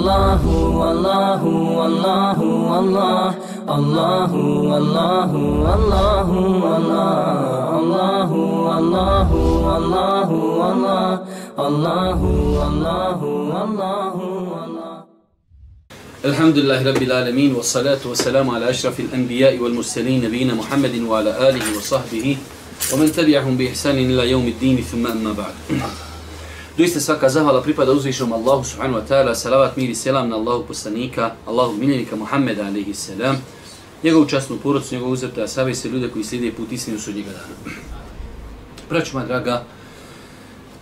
Allahu, Allahu, Allahu, Allah, Allahu, Allahu, Allahu, Allah, Allahu, Allahu, Allahu, Allah, Allahu, Allahu, Allahu, Allah. Alhamdulillahi Rabbil Alamin, wa salatu wa salamu ala ašrafil anbiya'i wal mursalin, nabijina Muhammedin wa ala alihi wa sahbihi, wa man tabi'ahum bi ihsanin ila yawmi ddini, thumma amma ba'd. Doista svaka zahvala pripada uzvišenom Allahu subhanahu wa ta'ala, salavat, mir i selam na Allahu poslanika, Allahu miljenika Muhammeda alaihi salam, njegovu časnu porodcu, njegovu uzrata ashabe i sve ljude koji slijede put istinu sudnjega dana. Braćo moja draga,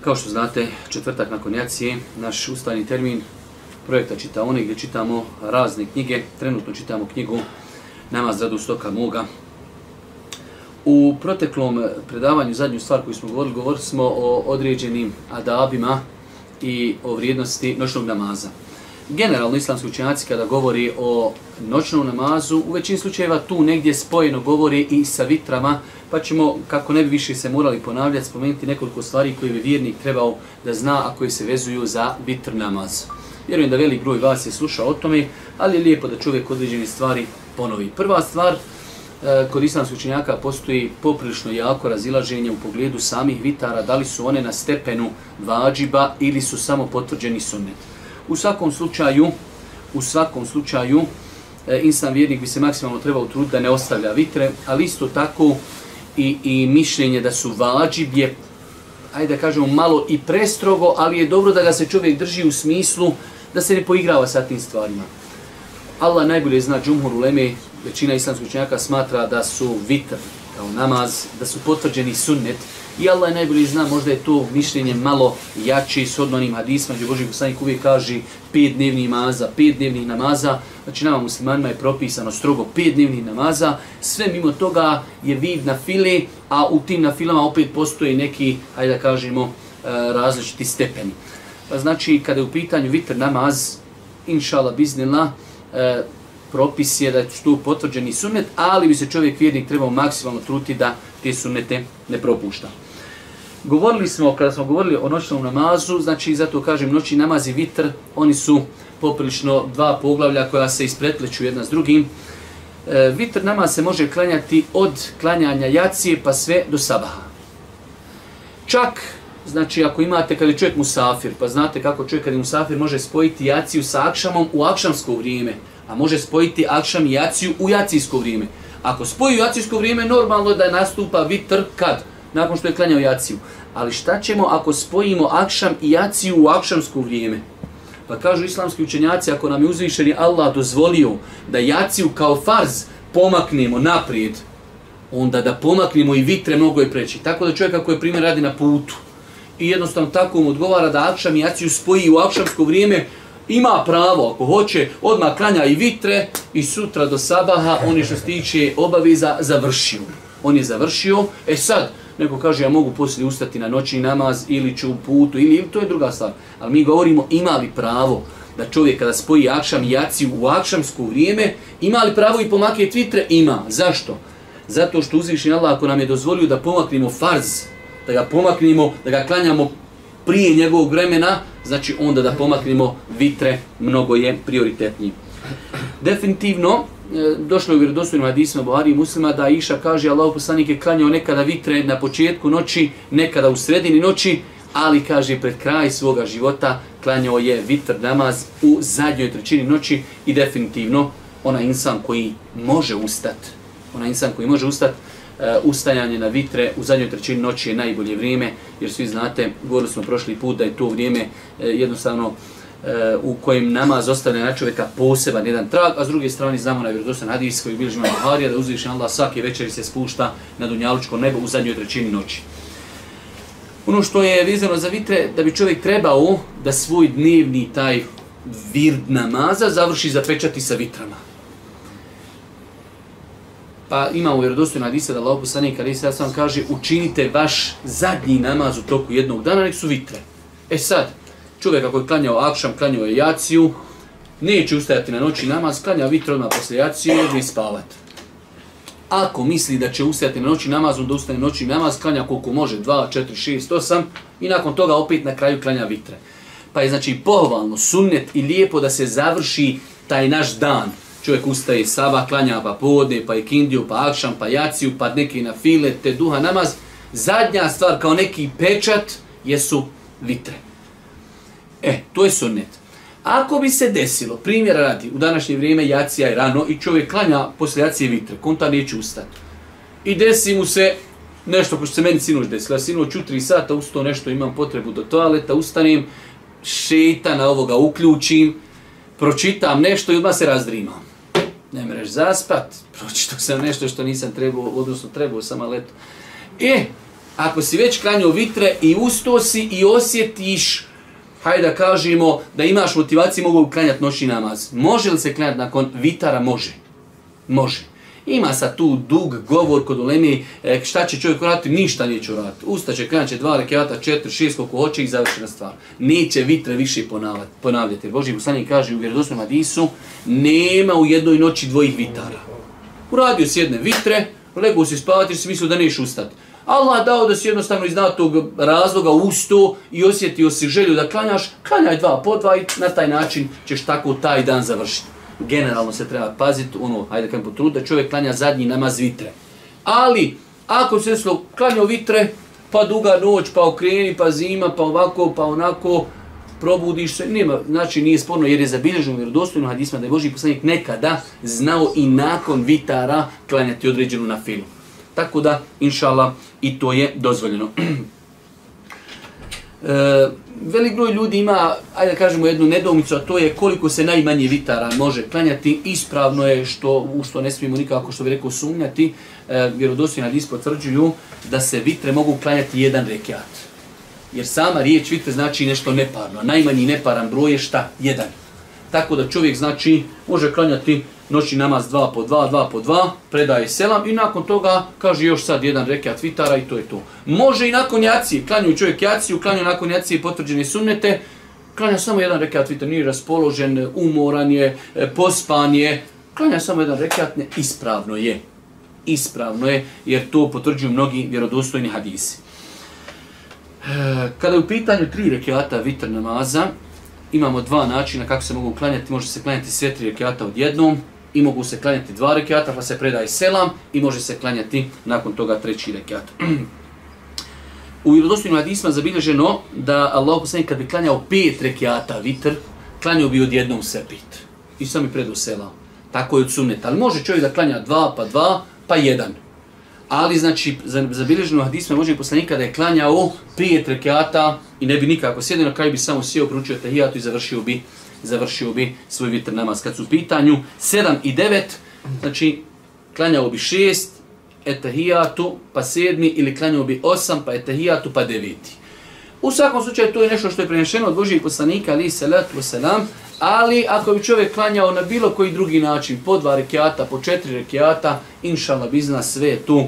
kao što znate, četvrtak nakon jacije, naš ustaljeni termin projekta Čitaone gdje čitamo razne knjige. Trenutno čitamo knjigu Namaz radi stoka moga. U proteklom predavanju, zadnju stvar koju smo govorili smo o određenim adabima i o vrijednosti noćnog namaza. Generalno islamski učenjaci kada govori o noćnom namazu, u većini slučajeva tu negdje spojeno govori i sa vitrama, pa ćemo, kako ne bi više se morali ponavljati, spomenuti nekoliko stvari koje bi vjernik trebao da zna, a koje se vezuju za vitr namaz. Vjerujem da velik broj vas je slušao o tome, ali je lijepo da čovjek određene stvari ponovi. Prva stvar, kod islamskih učenjaka postoji poprilično jako razilaženje u pogledu samih vitara, da li su one na stepenu vadžiba ili su samo potvrđeni sunnet. U svakom slučaju, insan vjernik bi se maksimalno trebao truditi da ne ostavlja vitre, ali isto tako i mišljenje da su vadžib je, ajde da kažemo, malo i prestrogo, ali je dobro da ga se čovjek drži u smislu da se ne poigrava sa tim stvarima. Allah najbolje zna, džumhur uleme, većina islamskih učenjaka smatra da su vitr kao namaz, da su potvrđeni sunnet. I Allah najbolje zna, možda je to mišljenje malo jače s onim hadisma, gdje Božji poslanik uvijek kaže 5 dnevnih namaza. Znači nama muslimanima je propisano strogo 5 dnevnih namaza. Sve mimo toga je vid na file, a u tim na filama opet postoji neki, ajde da kažemo, različiti stepeni. Znači kada je u pitanju vitr namaz, inšallah biznillah, propis je da su tu potvrđeni sunnet, ali bi se čovjek vjernik trebao maksimalno truditi da te sunnete ne propušta. Govorili smo, kada smo govorili o noćnom namazu, znači zato kažem noćni namaz i vitr, oni su poprilično dva poglavlja koja se isprepleću jedna s drugim. Vitr namaz se može klanjati od klanjanja jacije pa sve do sabaha. Čak, znači ako imate, kada je čovjek musafir, pa znate kako čovjek kada je musafir može spojiti jaciju sa akšamom u akšamsko vrijeme, a može spojiti akšam i jaciju u jacijsko vrijeme. Ako spoji u jacijsko vrijeme, normalno je da nastupa vitr kad? Nakon što je klanjao jaciju. Ali šta ćemo ako spojimo akšam i jaciju u akšamsko vrijeme? Pa kažu islamski učenjaci, ako nam je uzvišeni Allah dozvolio da jaciju kao farz pomaknemo naprijed, onda da pomaknemo i vitre mnogo je preći. Tako da čovjek ako je primjer radi na putu i jednostavno tako mu odgovara da akšam i jaciju spoji u akšamsko vrijeme, ima pravo, ako hoće, odmah klanja i vitre i sutra do sabaha, on je što se tiče obaveza završio. On je završio, sad, neko kaže ja mogu poslije ustati na noćni namaz ili ću u putu, ili to je druga stvar. Ali mi govorimo ima li pravo da čovjek kada spoji akšam i jaciju u akšamsko vrijeme, ima li pravo i pomakniti vitre? Ima. Zašto? Zato što uzvišeni Allah ako nam je dozvolio da pomaknemo farz, da ga pomaknemo, da ga klanjamo prije njegovog vremena, znači onda da pomaknemo vitre, mnogo je prioritetniji. Definitivno, došlo je u vjerodostojnim hadisima Buhari i Muslima da Iša kaže Allahov poslanik je klanjao nekada vitre na početku noći, nekada u sredini noći, ali kaže pred kraj svoga života klanjao je vitr namaz u zadnjoj trećini noći i definitivno onaj insan koji može ustati, ustajanje na vitre u zadnjoj trećini noći je najbolje vrijeme, jer svi znate, govorili smo prošli put da je to vrijeme jednostavno u kojem namaz ostavlja na čovjeka poseban jedan trag, a s druge strane znamo na vjerodostojni hadis koji bilježi Imam Buharija da uzvišeni Allah svake večeri se spušta na dunjalučko nebo u zadnjoj trećini noći. Ono što je vezano za vitre, da bi čovjek trebao da svoj dnevni taj vird namaza završi zapečati sa vitrama. Pa imamo vjerodostojni hadis da Allahov poslanik alejhi selam kaže učinite vaš zadnji namaz u toku jednog dana, nek su vitre. Sad, čovjek ako je klanjao akšam, klanjao je jaciju, neće ustajati na noći namaz, klanja vitre odmah poslije jacije i spavati. Ako misli da će ustajati na noći namaz, onda ustane noći namaz, klanja koliko može, 2, 4, 6, 8 i nakon toga opet na kraju klanja vitre. Pa je znači pohvalno, sunnet i lijepo da se završi taj naš dan. Čovjek ustaje sabah, klanja pa podne, pa ikindiju, pa akšam, pa jaciju, pa neki na file, te duha namaz. Zadnja stvar kao neki pečat jesu vitre. To je sunnet. Ako bi se desilo, primjera radi, u današnje vrijeme jacija je rano i čovjek klanja poslije jacije vitre, konta neće ustati. I desi mu se nešto, pošto se meni sinoć desilo, ja sinoć u 3 sata ustao nešto, imam potrebu do toaleta, ustanem, šeitana ovoga uključim, pročitam nešto i odmah se razdrimam. Ne mreš zaspat, pročitao sam nešto što nisam trebao, odnosno trebao sam, ali eto. Ako si već klanjao vitre i ustao si i osjetiš, hajde da kažemo da imaš motivaciju, mogu klanjati noćni namaz. Može li se klanjati nakon vitara? Može. Može. Ima sad tu dug govor kod ulemi, šta će čovjek uraditi? Ništa neće uraditi. Ustaće, klanjat će 2 rekiata, 4, 6, koliko hoće i završena stvar. Neće vitre više ponavljati. Jer Božji poslanik kaže u vjerodostojnom hadisu, nema u jednoj noći 2 vitara. Uradio si jedne vitre, legao si spavati jer si mislio da neš ustati. Allah dao da si jednostavno iz tog razloga ustao i osjetio si želju da klanjaš, klanjaj 2 po 2 i na taj način ćeš tako taj dan završiti. Generalno se treba paziti, hajde kažem potrud, da čovjek klanja zadnji namaz vitre. Ali, ako se desilo klanjao vitre, pa duga noć, pa okreni, pa zima, pa ovako, pa onako, probudiš se, nema, znači nije sporno jer je zabilježeno vjerodostojno hadisma da je Božji poslanik nekada znao i nakon vitara klanjati određenu nafilu. Tako da, inšallah, i to je dozvoljeno. Velik broj ljudi ima, ajde da kažemo, jednu nedoumicu, a to je koliko se najmanje vitara može klanjati. Ispravno je, u što ne smijemo nikako, što bi rekao, sumnjati. Vjerodostojni hadisi potvrđuju da se vitre mogu klanjati 1 rekiat. Jer sama riječ vitre znači nešto neparno. Najmanji neparan broj je šta? 1. Tako da čovjek znači može klanjati noćni namaz 2 po 2, 2 po 2, predaje selam i nakon toga kaže još sad 1 rekiat vitara i to je to. Može i nakon jacije, klanjaju čovjek jaciju, klanjaju nakon jacije potvrđene sunnete, klanja samo 1 rekiat vitara, nije raspoložen, umoran je, pospan je, klanja samo 1 rekiat, ne, ispravno je. Ispravno je jer to potvrđuju mnogi vjerodostojni hadisi. Kada je u pitanju 3 rekiata vitr namaza, imamo 2 načina kako se mogu klanjati. Može se klanjati sve 3 rekiata odjednom i mogu se klanjati 2 rekiata pa se predaje selam i može se klanjati nakon toga 3. rekiat. U vjerodostojnim hadisima zabilježeno da Allah poslanik kad bi klanjao 5 rekiata vitr, klanjao bi odjednom sve 5 i sam i predao selam. Tako je od sunneta. Ali može čovjek da klanja 2 pa 2 pa 1. Ali znači zabilježeno u hadisima Božjeg poslanika da je klanjao 5 rekiata i ne bi nikako sjedio, na kraju bi samo sjeo, proučio tehijatu i završio bi svoj vitr namaz. Kad su u pitanju 7 i 9, znači klanjao bi 6 etehijatu pa 7 ili klanjao bi 8 pa etehijatu pa 9. U svakom slučaju to je nešto što je prenešeno od Božjeg poslanika alejhi selatu vesselam, ali ako bi čovjek klanjao na bilo koji drugi način, po 2 rekiata, po 4 rekiata, inšallah bizna sve tu,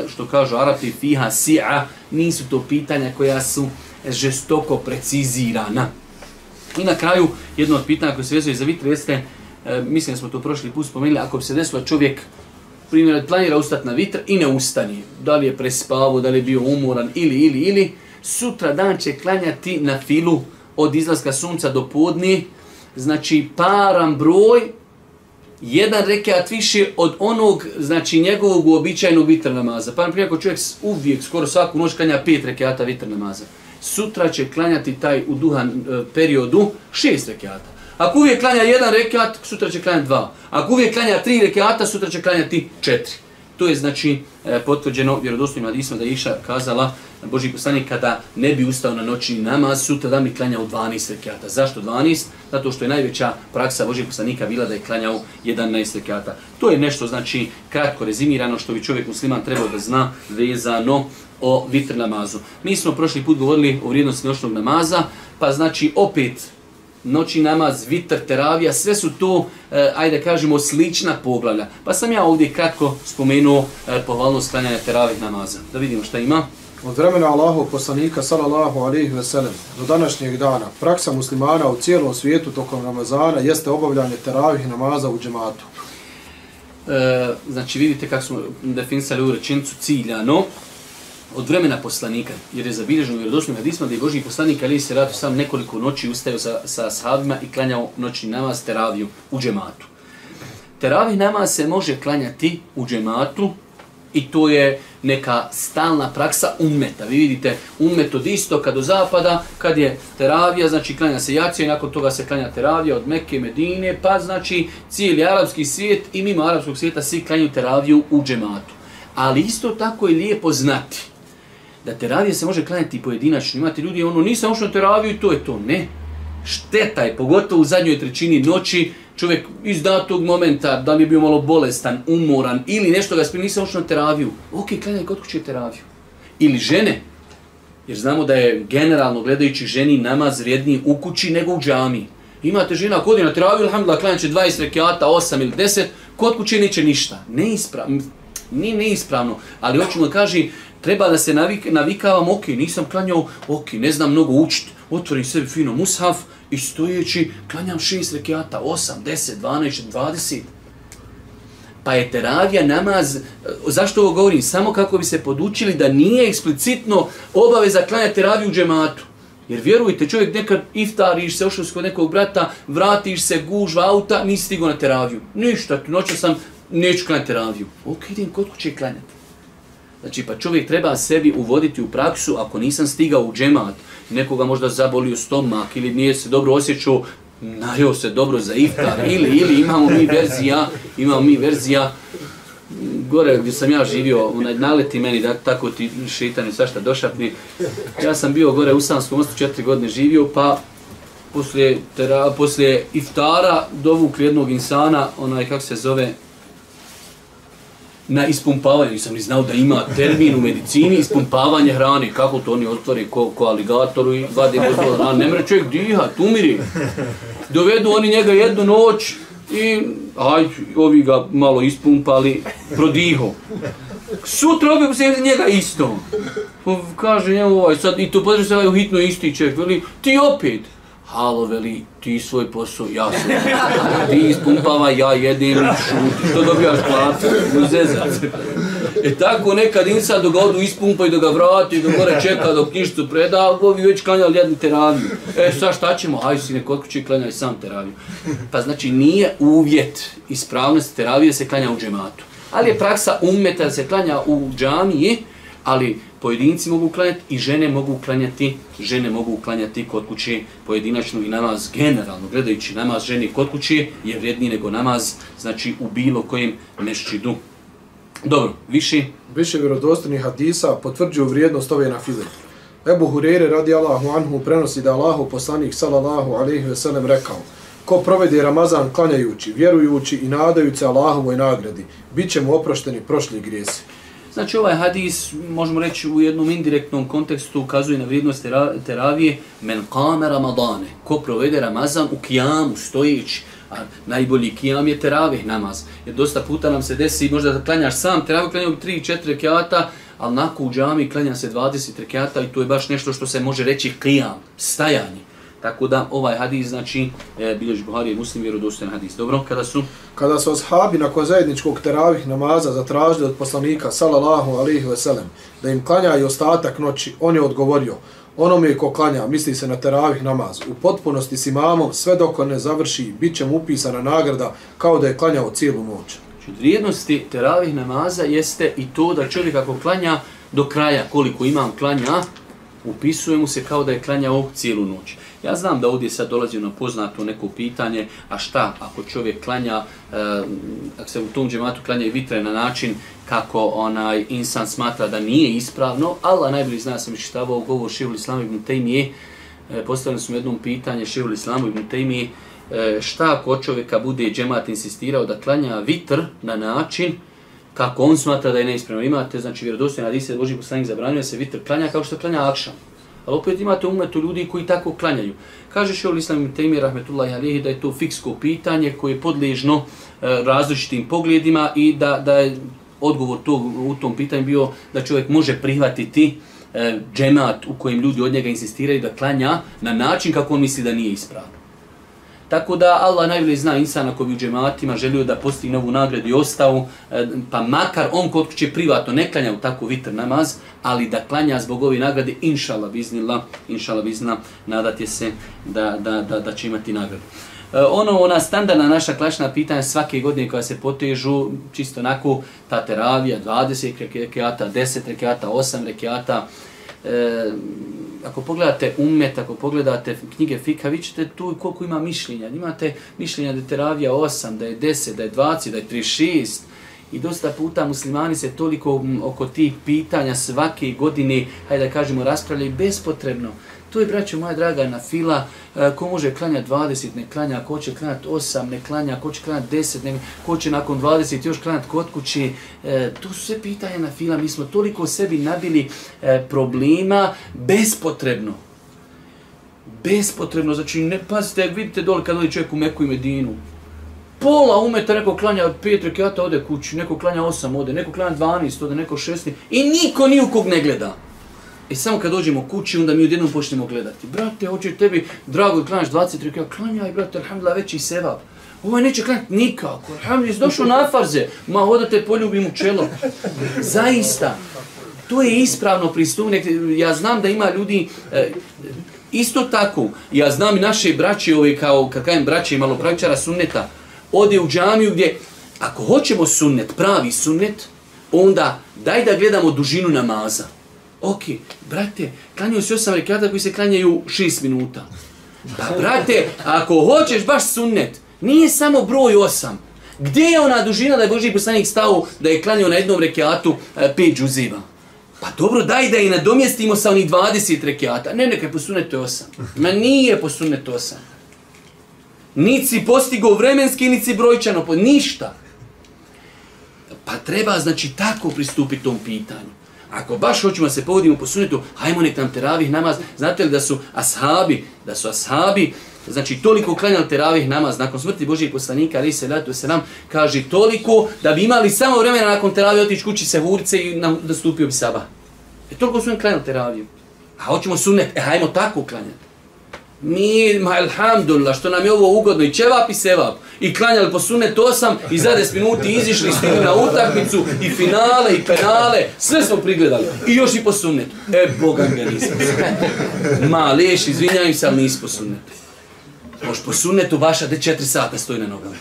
što kažu Arapi, fiha si'a, nisu to pitanja koja su žestoko precizirana. I na kraju, jedno od pitanja koje se vezuje za vitr jeste, mislim da smo to prošli put spomenuli, ako bi se desilo čovjek primjer, planira ustati na vitr i ne ustani, da li je prespavao, da li je bio umoran ili, sutra dan će klanjati na filu od izlaska sunca do podni, znači paran broj, 1 rekiat više od onog, znači njegovog uobičajenog vitr namaza. Pa naprimjer, ako čovjek uvijek, skoro svaku noć klanja 5 rekiata vitr namaza, sutra će klanjati taj u duhan periodu 6 rekiata. Ako uvijek klanja 1 rekiat, sutra će klanjati 2. Ako uvijek klanja 3 rekiata, sutra će klanjati 4. To je znači potvrđeno vjerodostojnim hadisima da je Iša kazala Božji poslanik kada ne bi ustao na noćni namaz, sutra dan bi klanjao 12 rekiata. Zašto 12? Zato što je najveća praksa Božjeg poslanika bila da je klanjao 11 rekiata. To je nešto znači kratko rezimirano što bi čovjek musliman trebao da zna vezano o vitr namazu. Mi smo prošli put govorili o vrijednosti noćnog namaza, pa znači opet noćni namaz, vitr, teravija, sve su to, ajde kažemo, slična poglavlja. Pa sam ja ovdje kratko spomenuo pohvalnost klanjanja teravih namaza. Da vidimo šta ima. Od vremena Allahov poslanika sallallahu alejhi ve sellem do današnjeg dana praksa muslimana u cijelom svijetu tokom Ramazana jeste obavljanje teravih namaza u džematu. Znači vidite kako smo definisali ovu rečenicu ciljano. od vremena poslanika, jer je zabilježeno u vjerodostojnim hadisima da je Božji poslanik alejhi selatu sam nekoliko noći ustajao sa ashabima i klanjao noćni namaz teraviju u džematu. Teravih namaz se može klanjati u džematu i to je neka stalna praksa ummeta. Vi vidite ummet od istoka do zapada, kad je teravija, znači klanja se jacija i nakon toga se klanja teravija od Mekke, Medine, pa znači cijeli arapski svijet i mimo arapskog svijeta svi klanjaju teraviju u džematu. Ali isto tako je lijepo znati da teravija se može klanjati pojedinačno. Imate ljudi, nisam ušao na teraviju i to je to. Ne. Šteta je, pogotovo u zadnjoj trećini noći, čovjek iz datog momenta, da li je bio malo bolestan, umoran ili nešto ga spri, nisam ušao na teraviju. Ok, klanjaj kod kuće teraviju. Ili žene, jer znamo da je generalno gledajući ženi namaz vrijedniji u kući nego u džamiji. Imate žena kod je na teraviju, alhamdulillah, klanjat će 20 rekiata, 8 ili 10, kod kuće neće ništa. Nije neispravno, ali hoćemo da kaži, treba da se navikavam, ok, nisam klanjao, ok, ne znam mnogo učiti, otvorim sebi fino mushaf i stojeći klanjam 6 rekiata, 8, 10, 12, 20. Pa je teravija namaz, zašto ovo govorim? Samo kako bi se podučili da nije eksplicitno obaveza klanjati teraviju u džematu. Jer vjerujte, čovjek nekad iftariš se, ošao kod nekog brata, vratiš se, gužva auta, nisi stigao na teraviju. Ništa, noću sam, neću klanjati teraviju. Ok, idem kod kuće klanjati. Znači, pa čovjek treba sebi uvoditi u praksu, ako nisam stigao u džemat, nekoga možda zabolio stomak ili nije se dobro osjećao, najeo se dobro za iftar, ili imamo mi verzija, gore gdje sam ja živio, naleti meni da tako ti šeitani svašta došapni. Ja sam bio gore u Usanskom mostu 4 godine živio, pa poslije iftara dovukli jednog insana, kako se zove, na ispumpavanje. Nisam ni znao da ima termin u medicini ispumpavanje hrane. Kako to oni otvore ko aligatoru i vade botol hrane. Ne mre čovjek dihat, umiri. Dovedu oni njega jednu noć i ovi ga malo ispumpali, prodiho. Sutra opet se njega isto. Kaže njemu sad, i to podreže se u hitno isti čovjek, veli, ti opet. Halo, veli, ti svoj posao, ja sam. Ti ispumpava, ja jedem i šuti. Što dobijaš platu? Tako nekad insan dok ga odu ispumpa i dok ga vrati, dok gore čeka dok knjižicu preda, ovi već klanjali jednu teraviju. Sad šta ćemo? Hajde sine, kod kuće klanjaj sam teraviju. Pa znači nije uvjet ispravnosti teravije se klanja u džematu. Ali je praksa ummeta da se klanja u džamiji, ali pojedinci mogu klanjati i žene mogu klanjati kod kuće pojedinačno i namaz generalno. Gledajući namaz žene kod kuće je vrijedniji nego namaz, znači u bilo kojem mešćidu. Dobro, više vjerodostojnih hadisa potvrđuju vrijednost ove nafile. Ebu Hureyre radijallahu anhu prenosi da Allahov poslanik sallallahu alejhi ve sellem rekao: ko provede Ramazan klanjajući, vjerujući i nadajući se Allahovoj nagradi, bit će mu oprošteni prošli grijesi. Znači ovaj hadis, možemo reći u jednom indirektnom kontekstu, ukazuje na vrijednost teravije. Men qame Ramadane, ko provede Ramazan u kijamu, stojeći, a najbolji kijam je teravih namaz. Jer dosta puta nam se desi, možda da klanjaš sam teravih, klanjaju 3-4 rekiata, ali nakon u džami klanja se 20 rekiata i to je baš nešto što se može reći kijam, stajanje. Tako da ovaj hadis, znači, bilježi Buhari i Muslim, vjerodostojan hadis. Dobro, kada su ashabi nakon zajedničkog teravih namaza zatražili od poslanika, sallallahu alejhi ve sellem, da im klanjaju ostatak noći, on je odgovorio: onome ko klanja, misli se na teravih namaz, u potpunosti s imamom, sve dok ne završi, bit će mu upisana nagrada kao da je klanjao cijelu noć. Od vrijednosti teravih namaza jeste i to da čovjek ako klanja do kraja, koliko imam klanja, upisuje mu se kao da je klanjao cijelu noć. Ja znam da ovdje sad dolazi na poznato neko pitanje, a šta ako čovjek klanja, ako se u tom džematu klanja i vitre na način kako insan smatra da nije ispravno, Allah najbolji zna, sam iščitavao govor Šejhul Islam ibn Tejmije, postavili smo jednom pitanje Šejhul Islamu ibn Tejmije, šta ako čovjeka bude džemat insistirao da klanja vitr na način kako on smatra da je neispravno. Imate, znači, vjerodostojne hadise, Božji poslanik zabranjuje se vitr klanja kao što klanja akšam. Ali opet imate umetu ljudi koji tako klanjaju. Kaže Šejhul Islam ibn Tejmije rahmetullahi alejhi da je to fiksko pitanje koje je podležno različitim pogledima i da je odgovor u tom pitanju bio da čovjek može prihvatiti džemat u kojem ljudi od njega insistiraju da klanja na način kako on misli da nije ispravno. Tako da Allah najbolje zna insan ako bi u džematima želio da postigne novu nagradu i ostao, pa makar on kod kuće privatno ne klanja u tako vitr namaz, ali da klanja zbog ove nagrade, inšallah biznillah, nadate se da će imati nagradu. Ona standardna naša klasična pitanja svake godine koja se potežu, čisto onako, ta teravija, 20 rekiata, 10 rekiata, 8 rekiata. Ako pogledate ummet, ako pogledate knjige fika, vi ćete tu koliko ima mišljenja. Imate mišljenja da je teravija 8, da je 10, da je 20, da je 36. I dosta puta muslimani se toliko oko tih pitanja svake godine, hajde da kažemo, raspravljaju bespotrebno. To je, braćo moja draga, na fila, ko može klanjati 20, ne klanja, ko će klanjati 8, ne klanja, ko će klanjati 10, ne, ko će nakon 20 još klanjati kod kući. To su sve pitanja na fila, mi smo toliko sebi nabili problema bespotrebno. Bespotrebno, znači ne pazite, vidite dole kad odi čovjek u Meku i Medinu. Pola umeta, neko klanja 5 rekiata, ode kući, neko klanja 8, ode, neko klanja 12, ode, neko 16 i niko ni u kog ne gleda. I samo kad dođemo kući, onda mi odjednom počnemo gledati. Brate, hoće tebi, drago, da klanjaš 20 rekiata, klanjaj, brate, alhamdulillah, veći sevap. Ovaj neće klanjati nikako, alhamdulillah, došao na farze, ma odate poljubim u čelo. Zaista, to je ispravno pristupnik. Ja znam da ima ljudi, isto tako, ja znam i naše braće, kao kad kažem braće i malo pravičara sunneta, ode u džamiju gdje, ako hoćemo sunnet, pravi sunnet, onda daj da gledamo dužinu namaza. Ok, brate, klanjaju se 8 rekiata koji se klanjaju 6 minuta. Pa brate, ako hoćeš baš sunnet, nije samo broj 8. Gdje je ona dužina da je Božji poslanik stao da je klanjao na jednom rekiatu 5 džuziva? Pa dobro, daj da i nadomjestimo sa onih 20 rekiata. Ne, neka je po sunnetu 8. Ma nije po sunnetu 8. Niti si postigao vremenski, niti si brojčano, ništa. Pa treba, znači, tako pristupiti tom pitanju. Ako baš hoćemo da se povodimo po sunnetu, hajmo nek nam teravih namaz. Znate li da su ashabi, znači toliko klanjali teravih namaz nakon smrti Božijeg poslanika, ali se letu se nam kaže toliko da bi imali samo vremena nakon teravije otići kući se hurice i nastupio bi sabah. Toliko su nam klanjali teraviju. A hoćemo sunnet, hajmo tako klanjati. Mi, alhamdulillah, što nam je ovo ugodno, i ćevap i sevap. I klanjali po sunnetu 8, i za 10 minuti izišli, stigli na utakmicu, i finale, i penale, sve smo prigledali. I još i po sunnetu. Boga mi ga nismo. Ma, liješ, izvinjaju se, ali nisi po sunnetu. Moš po sunnetu vaša, de 4 sata stoji na nogama.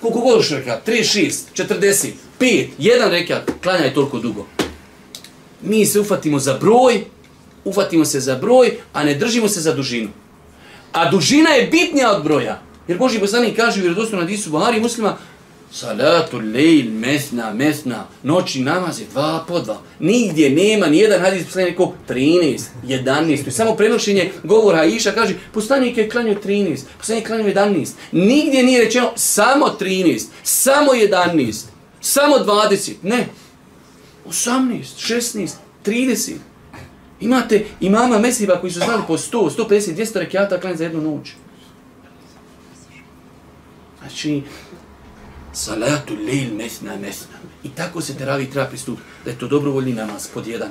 Koliko god još rekat? 36, 40, 5, 1 rekat, klanjaj toliko dugo. Mi se ufatimo za broj, a ne držimo se za dužinu. A dužina je bitnija od broja. Jer Božji poslanik kaže u vjerodostojnom hadisu Buhari i Muslima, salatul lejl mesna, noćni namaz je 2 po 2. Nigdje nema ni jedan hadis poslanik rekao 13, 11. To je samo prenošenje govora Aisha, kaže poslanik je klanjao 13, poslanik je klanjao 11. Nigdje nije rečeno samo 13, samo 11, samo 20. Ne. 18, 16, 30. Imate imama mezheba koji su znali po 100, 150, 200 rekiata klanjati za jednu noć. Znači, salatu lejl mesna. I tako se teraviji treba pristupiti. Da je to dobrovoljni namaz, pod 1.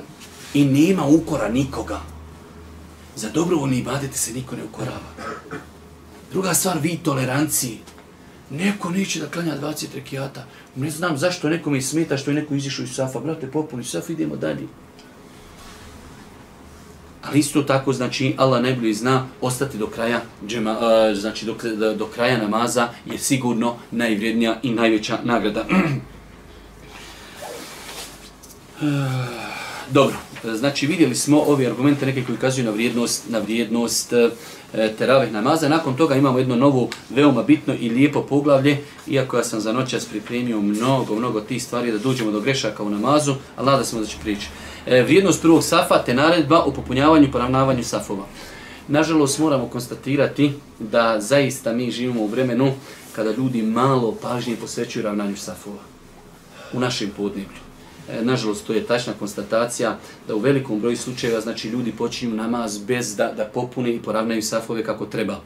I nema ukora nikoga. Za dobrovoljni ibadete se niko ne ukorava. Druga stvar, vi toleranciji. Neko neće da klanja 20 rekiata. Ne znam zašto nekome smeta što je neko izišao iz safa. Brate, popuni saf, idemo dalje. Ali isto tako, znači, Allah najbolje zna ostati do kraja, znači do kraja namaza je sigurno najvrijednija i najveća nagrada. Dobro, znači vidjeli smo ove argumente neke koji ukazuju na vrijednost teravih namaza. Nakon toga imamo jedno novo, veoma bitno i lijepo poglavlje, iako ja sam za noćas pripremio mnogo tih stvari da dođemo do grešaka u namazu, ali nada smo da će prići. Vrijednost prvog safa te naredba o popunjavanju i poravnavanju safova. Nažalost moramo konstatirati da zaista mi živimo u vremenu kada ljudi malo pažnje posvećuju ravnanju safova u našem podneblju. Nažalost, to je tačna konstatacija da u velikom broju slučajeva znači ljudi počinju namaz bez da popune i poravnaju safove kako treba.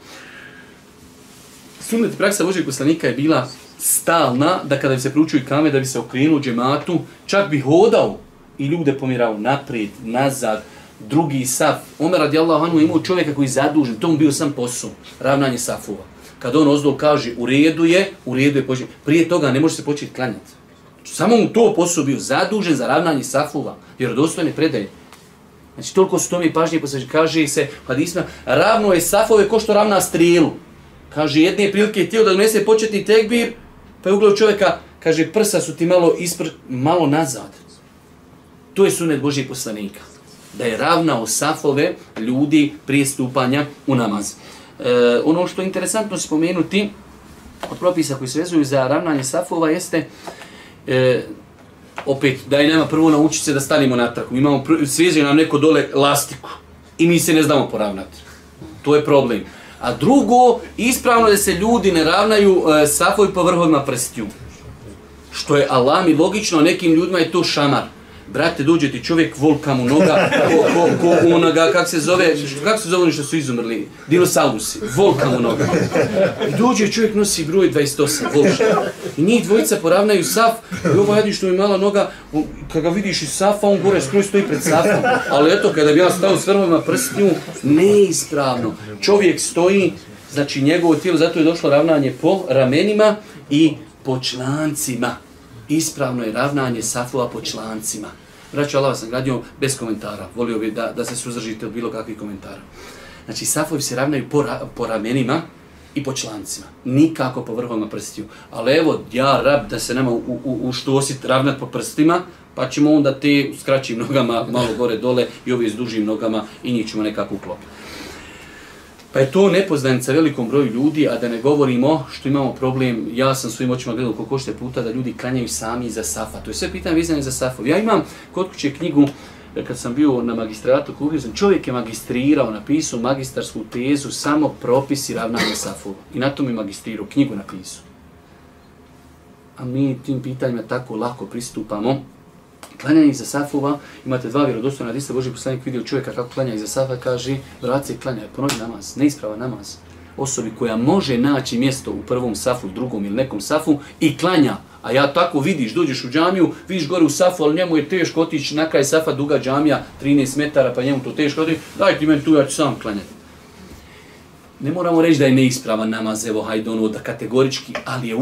Sunnet praksa Božjeg poslanika je bila stalna da kada bi se proučio ikame, da bi se okrenuo džematu, čak bi hodao i ljude pomjerao naprijed, nazad, drugi saf. Omer radijallahu anhu imao čovjeka koji je zadužen, to mu bio sam posao, ravnanje safova. Kad on ozdol kaže u redu je početi. Prije toga ne može se početi klanjati. Samo mu to posao bio zadužen za ravnanje safova, vjerodostojne predaje. Znači toliko su tome pažnje posvećene. Kaže se, hadisma, ravno je safove ko što ravna strijelu. Kaže, jedne prilike je htio da donese početni tekbir, pa je ugledao čovjeka, kaže, prsa su ti malo nazad. To je sunet Božijeg poslanika. Da je ravnao safove ljudi prije stupanja u namaz. Ono što je interesantno spomenuti od propisa koji se vezuju za ravnanje safova jeste opet da je nama prvo naučiti se da stanimo na traku. Imamo svezio nam neko dole lastiku i mi se ne znamo poravnati. To je problem. A drugo, ispravno da se ljudi ne ravnaju safovi po vrhovima prstiju. Što je alami logično, nekim ljudima je to šamar. Brate, dođe ti čovjek, volka mu noga, ko onoga, kako se zove oni što su izumrli? Dinosaurusi, volka mu noga. I dođe čovjek, nosi broj 28, volka. I njih dvojica poravnaju saf, i ovo jedi što je mala noga, kada ga vidiš iz safa, on gore skroz stoji pred safom. Ali eto, kada bi ja stao s vrhovima prstnju, neispravno. Čovjek stoji, znači njegovo tijelo, zato je došlo ravnanje po ramenima i po člancima. Ispravno je ravnanje safova po člancima. Braćo, Allah vas nagradio bez komentara. Volio bih da se suzdržite od bilo kakvih komentara. Znači, safovi se ravnaju po ramenima i po člancima. Nikako po vrhovima prstiju. Ali evo, ja rab da se nama uštosit ravnat po prstima, pa ćemo onda te s kraćim nogama malo gore dole i ove s dužim nogama i njih ćemo nekako uklopiti. Pa je to nepoznanica velikom broju ljudi, a da ne govorimo što imamo problem, ja sam svojim očima gledao koliko šte puta da ljudi klanjaju sami iza safa. To je sve pitanje vezane za safov. Ja imam kod kuće knjigu, kad sam bio na magistratu, čovjek je magistrirao, napisao magistarsku tezu, samo propisi ravnanja safova. I na tom je magistrirao, knjigu napisao. A mi tim pitanjima tako lako pristupamo. Klanjanje iza safova, imate dva vjerodostojna hadisa, Božji poslanik vidio čovjeka kako klanja iza safa, kaže, vrati se klanja, ponovi namaz, neispravan namaz. Osobi koja može naći mjesto u prvom safu, drugom ili nekom safu i klanja, a ja tako vidiš, dođeš u džamiju, vidiš gore u safu, ali njemu je teško otići, na kraj safa duga džamija, 13 metara, pa njemu to teško otići, daj ti meni tu, ja ću sam klanjati. Ne moramo reći da je neispravan namaz, evo, hajde ono da kategorički, ali je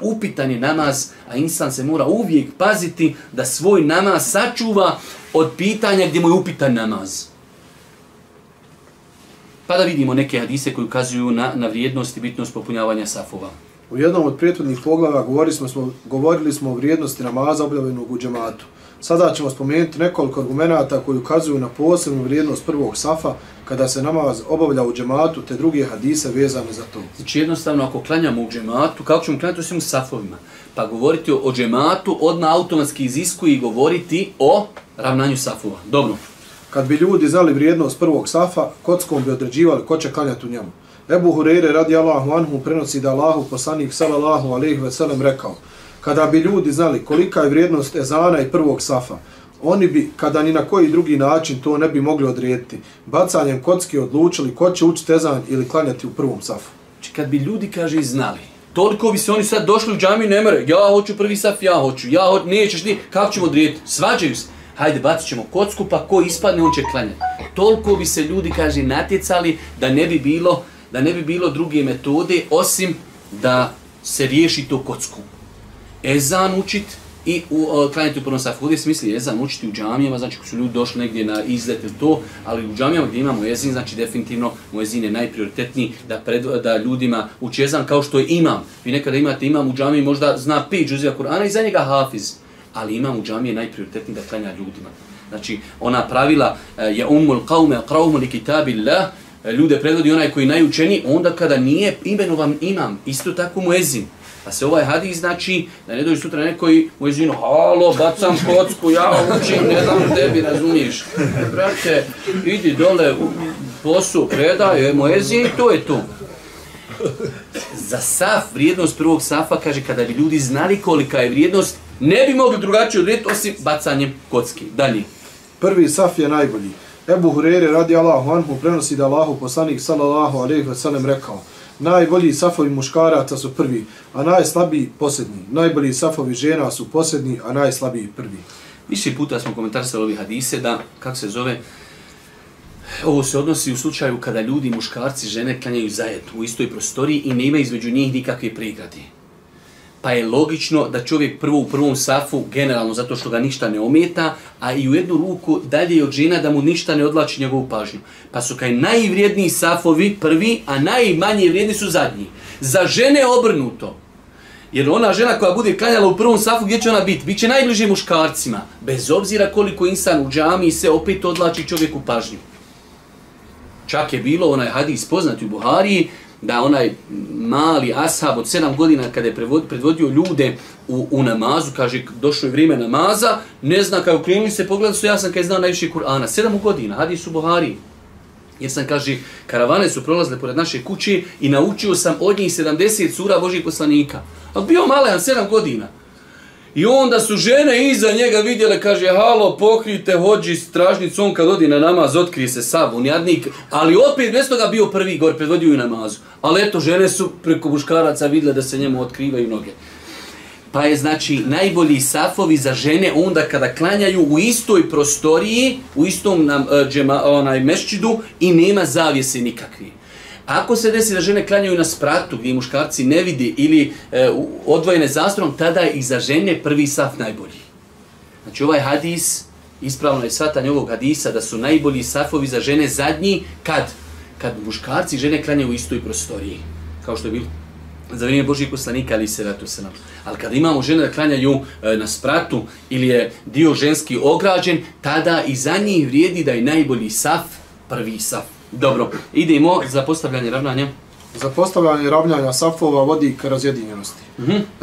upitan je namaz, a insan se mora uvijek paziti da svoj namaz sačuva od pitanja gdje mu je upitan namaz. Pa da vidimo neke hadise koji ukazuju na vrijednost i bitnost popunjavanja safova. U jednom od prethodnih poglava govorili smo o vrijednosti namaza objavljenog u džematu. Sada ćemo spomenuti nekoliko argumenata koji ukazuju na posebnu vrijednost prvog safa kada se namaz obavlja u džematu te druge hadise vezane za to. Znači jednostavno ako klanjamo u džematu, kako ćemo klanjati u svim safovima? Pa govoriti o džematu odmah automatski iziskuje i govoriti o ravnanju safova. Dobro. Kad bi ljudi znali vrijednost prvog safa, kockom bi određivali ko će klanjati u njemu. Ebu Hureyre radijallahu anhu prenosi da Allahu poslanik sallallahu alejhi ve sellem rekao: kada bi ljudi znali kolika je vrijednost ezana i prvog safa, oni bi, kada ni na koji drugi način to ne bi mogli odrediti, bacanjem kocke odlučili ko će učiti ezan ili klanjati u prvom safu. Znači kad bi ljudi, kaže, znali, toliko bi se oni sad došli u džamiju, ne mere, ja hoću prvi saf, ja hoću, nećeš ti, kako ćemo odrediti, svađaju se. Hajde, bacit ćemo kocku, pa ko ispadne, on će klanjati. Toliko bi se ljudi, kaže, natjecali da ne bi bilo druge metode, osim da se riješi to kocku. Ezan učit i klanjati u prvom safu. Ovdje se misli ezan učiti u džamijama, znači ako su ljudi došli negdje na izlet ili to, ali u džamijama gdje imamo ezin, znači definitivno muezin je najprioritetniji da ljudima uči ezan kao što je imam. Vi nekada imate imam u džamiji, možda zna 5 džuzija Kur'ana i za njega hafiz, ali imam u džamiji je najprioritetniji da klanja ljudima. Znači ona pravila je ummul qawme aqra'uhum li kitabillah, ljude predvodi onaj koji je najučeniji, onda kada nije imenovan imam, isto tako muezin. Pa se ovaj hadis znači da ne dođe sutra neko i muezinu, halo, bacam kocku, ja učim, ne znam tebi, razumiješ. Brate, idi dole u posao, predaj, muezin, to je to. Za saf, vrijednost prvog safa, kaže, kada bi ljudi znali kolika je vrijednost, ne bi mogli drugačije odrediti osim bacanjem kocki. Dalje. Prvi saf je najbolji. Ebu Hureyre radijallahu anhu prenosi da Allahu poslanik sallallahu alejhi ve sellem rekao: najbolji safovi muškaraca su prvi, a najslabiji posljednji. Najbolji safovi žena su posljednji, a najslabiji prvi. Više puta smo komentarisali ovi hadise da, kako se zove, ovo se odnosi u slučaju kada ljudi, muškarci, žene klanjaju zajedno u istoj prostoriji i nema između njih nikakve pregrade. Pa je logično da čovjek prvo u prvom safu, generalno zato što ga ništa ne ometa, a i u jednu ruku dalje od žena da mu ništa ne odlači njegovu pažnju. Pa su kaj najvrijedniji safovi prvi, a najmanje vrijedni su zadnji. Za žene obrnuto. Jer ona žena koja bude klanjala u prvom safu, gdje će ona biti? Biće najbliže muškarcima. Bez obzira koliko insan u džamiji se opet odlači čovjeku pažnju. Čak je bilo onaj hadis poznat u Buhariji, da onaj mali ashab od 7 godina kada je predvodio ljude u namazu, kaže došlo je vrijeme namaza, ne zna kada ukrenuli se, pogledali su, ja sam kada je znao najviše Kur'ana. 7 godina, hadis u Buhariji. Jer sam, kaže, karavane su prolazile pored naše kuće i naučio sam od njih 70 sura Božih poslanika. Ali bio malen, 7 godina. I onda su žene iza njega vidjele, kaže, halo, pokrijte, hođi stražnicu, on kad odi na namaz, otkrije se sabun, jadnik, ali opet bez toga bio prvi gore, predvodio i namazu. Ali eto, žene su preko muškaraca vidjele da se njemu otkrivaju noge. Pa je, znači, najbolji safovi za žene onda kada klanjaju u istoj prostoriji, u istom mešćidu i nema zavjese nikakve. Ako se desi da žene klanjaju na spratu gdje muškarci ne vidi ili odvojene zastavom, tada je i za žene prvi saf najbolji. Znači ovaj hadis, ispravno je shvatanje ovog hadisa da su najbolji safovi za žene zadnji kad muškarci i žene klanjaju u istoj prostoriji. Kao što je bilo za vrijeme Božih poslanika, ali se ratu se nam. Ali kada imamo žene da klanjaju na spratu ili je dio ženski ograđen, tada i za njih vrijedi da je najbolji saf prvi saf. Dobro, idemo za postavljanje ravnanja. Za postavljanje ravnanja safova vodi k razjedinjenosti.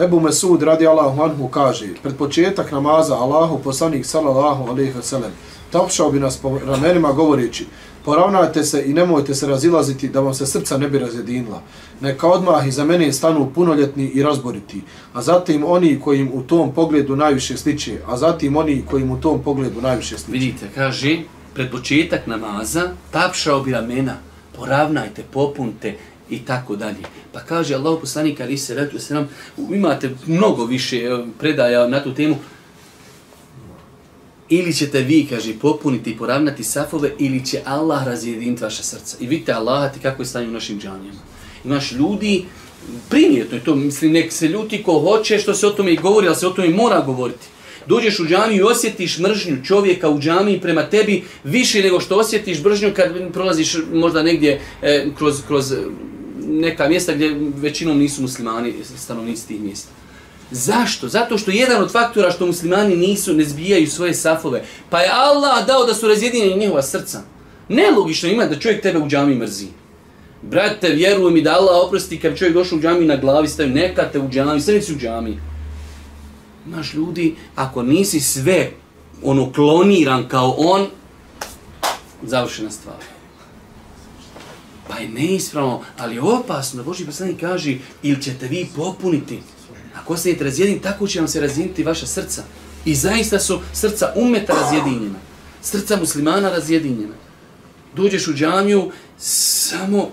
Ebu Mesud radi Allahu anhu kaže, pred početak namaza Allahu poslanik sallallahu alejhi ve sellem tapšao bi nas po ramenima govoreći, poravnajte se i nemojte se razilaziti da vam se srca ne bi razjedinila. Neka odmah iza mene stanu punoljetni i razboriti, a zatim oni kojim u tom pogledu najviše sliče, a zatim oni kojim u tom pogledu najviše sliče. Vidite, kaže, pred početak namaza tapšao bi ramena, poravnajte, popunte i tako dalje. Pa kaže Allah poslanik alejhi selatu vesselam, imate mnogo više predaja na tu temu, ili ćete vi, kaže, popuniti i poravnati safove, ili će Allah razjediniti vaša srca. I vidite Allah ti kako je stanje u našim džamijama. Imaš ljudi, primijetno je to, mislim, nek se ljuti ko hoće što se o tome i govori, ali se o tome i mora govoriti. Dođeš u džamiju i osjetiš mržnju čovjeka u džamiji prema tebi više nego što osjetiš mržnju kad prolaziš možda negdje kroz neka mjesta gdje većinom nisu muslimani, stanovnici tih mjesta. Zašto? Zato što jedan od faktora što muslimani ne zbijaju svoje safove, pa je Allah dao da su razjedinjeni njihova srca. Nelogično ima da čovjek tebe u džamiji mrzi. Brate, vjeruj mi da Allah oprosti kad čovjek došao u džamiju na glavi stavi, neka te u džamiji, stavi se u džamiji. Imaš ljudi, ako nisi sve kloniran kao on, završena stvar. Pa je neispravno, ali je opasno da Božji poslanik kaže, ili ćete vi popuniti. Ako ostanete razjedinjeni, tako će vam se razjediniti vaša srca. I zaista su srca ummeta razjedinjena. Srca muslimana razjedinjena. Dođeš u džamiju, samo...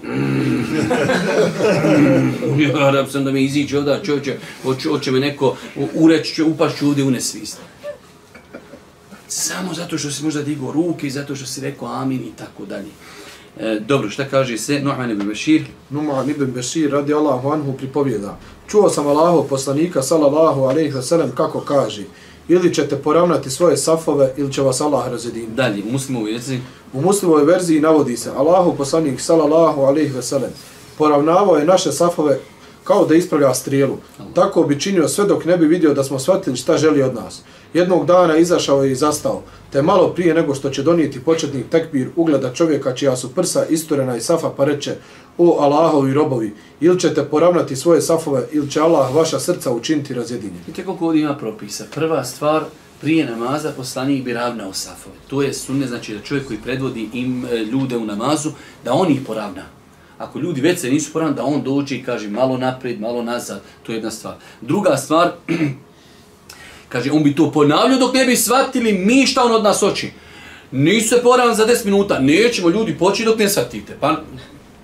Ja sam da me iziđe ovdje, čovječe, hoće me neko ureći, upašću ovdje u nesvijest. Samo zato što si možda digao ruke, zato što si rekao amin i tako dalje. Dobro, šta kaže se? Nu'man ibn Bešir. Nu'man ibn Bešir radi Allahu anhu pripovjeda. Čuo sam Allahov poslanika sallallahu alejhi ve sellem kako kaže, ili ćete poravnati svoje safove ili će vas Allah razjediniti. Dalje, u muslimovoj verziji. U muslimovoj verziji navodi se Allahov poslanik sallallahu alejhi ve sellem poravnavao je naše safove kao da ispravlja strijelu. Tako bi činio sve dok ne bi vidio da smo shvatili šta želi od nas. Jednog dana izašao je i zastao, te malo prije nego što će donijeti početnik tekbir ugleda čovjeka čija su prsa isturena iz safa pa reče, o Allahovi robovi, ili ćete poravnati svoje safove ili će Allah vaša srca učiniti razjedinjenje. Vidite koliko ovdje ima propisa. Prva stvar, prije namaza poslanik bi ravnao safove. To je sunnet, znači da čovjek koji predvodi im ljude u namazu, da on ih poravna. Ako ljudi već se nisu poravnali, da on dođe i kaže malo naprijed, malo nazad, to je jedna stvar. Druga stvar, kaže, on bi to ponavljao dok ne bi shvatili mi šta on od nas hoće. Nisu se poravnali za 10 minuta, nećemo ljudi početi dok ne shvatite. Pa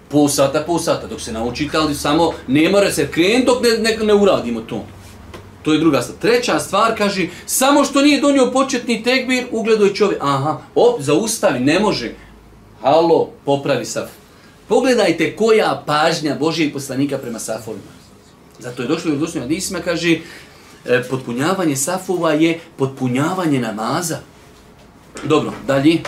pol sata, dok se naučite, ali samo ne mora se krenuti dok ne uradimo to. To je druga stvar. Treća stvar, kaže, samo što nije donio početni tekbir, ugledao je čovjek. Aha, zaustavi, ne može. Halo, popravi saf. Pogledajte koja pažnja Božijeg poslanika prema safovima. Zato je došlo u vjerodostojnim hadisima, kaže, potpunjavanje safova je potpunjavanje namaza. Dobro, dalje.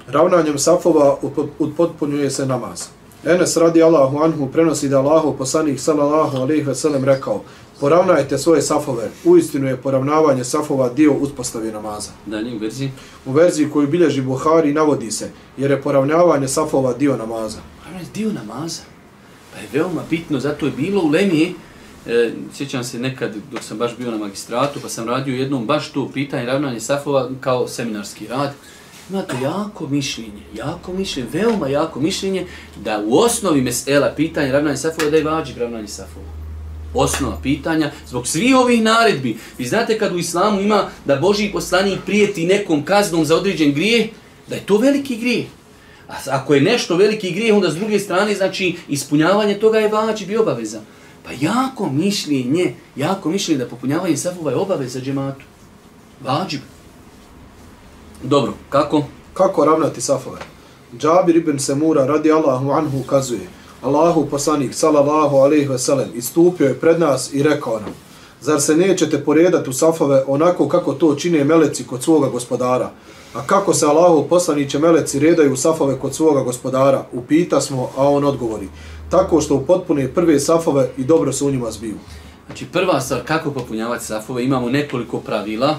Ravnanjem safova upotpunjuje se namaz. Enes radijallahu anhu prenosi da Allahov poslanik sallallahu alejhi ve sellem rekao: poravnajte svoje safove. Uistinu je poravnavanje safova dio uspostave namaza. Dalje u verziji. U verziji koju bilježi Buhari navodi se, jer je poravnavanje safova dio namaza. Dio namaza. Pa je veoma bitno, zato je bilo u Lemiji, sjećam se nekad dok sam baš bio na magistratu, pa sam radio jednom baš to pitanje ravnanje safova kao seminarski rad. Imate jako mišljenje, veoma jako mišljenje, da u osnovi mesela pitanja ravnanje safova da je vađib ravnanje safova. Osnova pitanja, zbog svih ovih naredbi. Vi znate kad u islamu ima da Božji poslanik prijeti nekom kaznom za određen grijeh, da je to veliki grijeh. A ako je nešto veliki grijeh, onda s druge strane, znači, ispunjavanje toga je vađib i obaveza. Pa jako mišljenje da popunjavanje safova je obaveza džematu. Vađib. Dobro, kako? Kako ravnati safove? Džabir ibn Semura radijallahu anhu kazuje: Allahu poslanik sallallahu alejhi ve sellem istupio je pred nas i rekao nam: zar se nećete poredati u safove onako kako to čine meleci kod svoga gospodara? A kako se Allahu poslaniće meleci redaju u safove kod svoga gospodara? Upita smo, a on odgovori: tako što upotpune prve safove i dobro se u njima zbiju. Znači prva stvar kako popunjavati safove, imamo nekoliko pravila.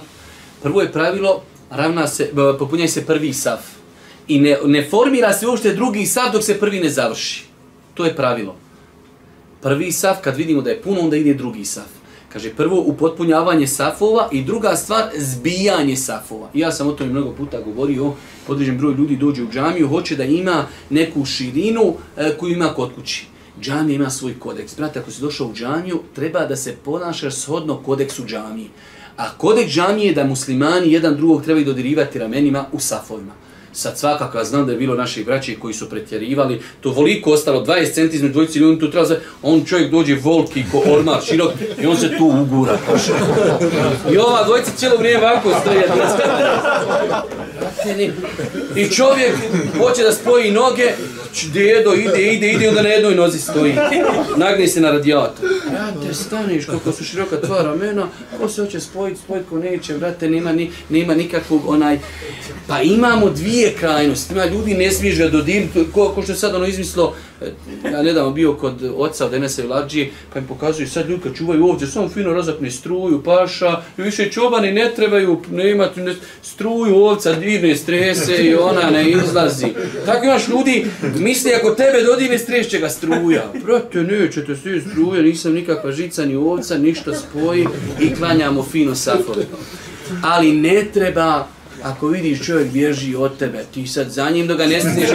Prvo je pravilo, popunjaj se prvi saf. I ne formira se uopšte drugi saf dok se prvi ne završi. To je pravilo. Prvi saf, kad vidimo da je puno, onda ide drugi saf. Kaže, prvo upotpunjavanje safova i druga stvar, zbijanje safova. Ja sam o tome mnogo puta govorio, određen broj ljudi dođe u džamiju, hoće da ima neku širinu koju ima kod kući. Džamija ima svoj kodeks. Brate, ako si došao u džamiju, treba da se ponašaš shodno kodeksu džamije. A kodeks džamije je da muslimani jedan drugog trebaju dodirivati ramenima u safovima. Sad svakako, ja znam da je bilo naših braća koji su pretjerivali, to voliko ostalo, 20 cm između dvojici ljudi, tu treba on čovjek dođe volki ko ormar širok i on se tu ugura. I ova dvojica cijelo vrijeme ovako stoje. I čovjek hoće da spoji noge, dedo ide i onda na jednoj nozi stoji. Nagne se na radijator. Brate, staniš, koliko su široka tva ramena, ko se hoće spojiti ko neće, brate, nema nikakvog onaj... Pa imamo dvije krajnosti, ima ljudi ne smiješ ga dodiriti, ko što je sad ono izmislilo, ja nedavno bio kod oca od Enesa i Lađije, pa im pokazuju sad ljudi kad čuvaju ovdje, samo fino razapne struju, paša, i više čobani ne trebaju, ne imati struju, ovca dirne strese i ona ne izlazi. Tako imaš ljudi, misli ako tebe dodirne stres će ga struja. Brate, nećete svi struja, nisam nikakva žica ni ovca, ništa spoji i klanjamo fino safove. Ali ne treba, ako vidiš čovjek bježi od tebe, ti sad za njim dok ga ne stigneš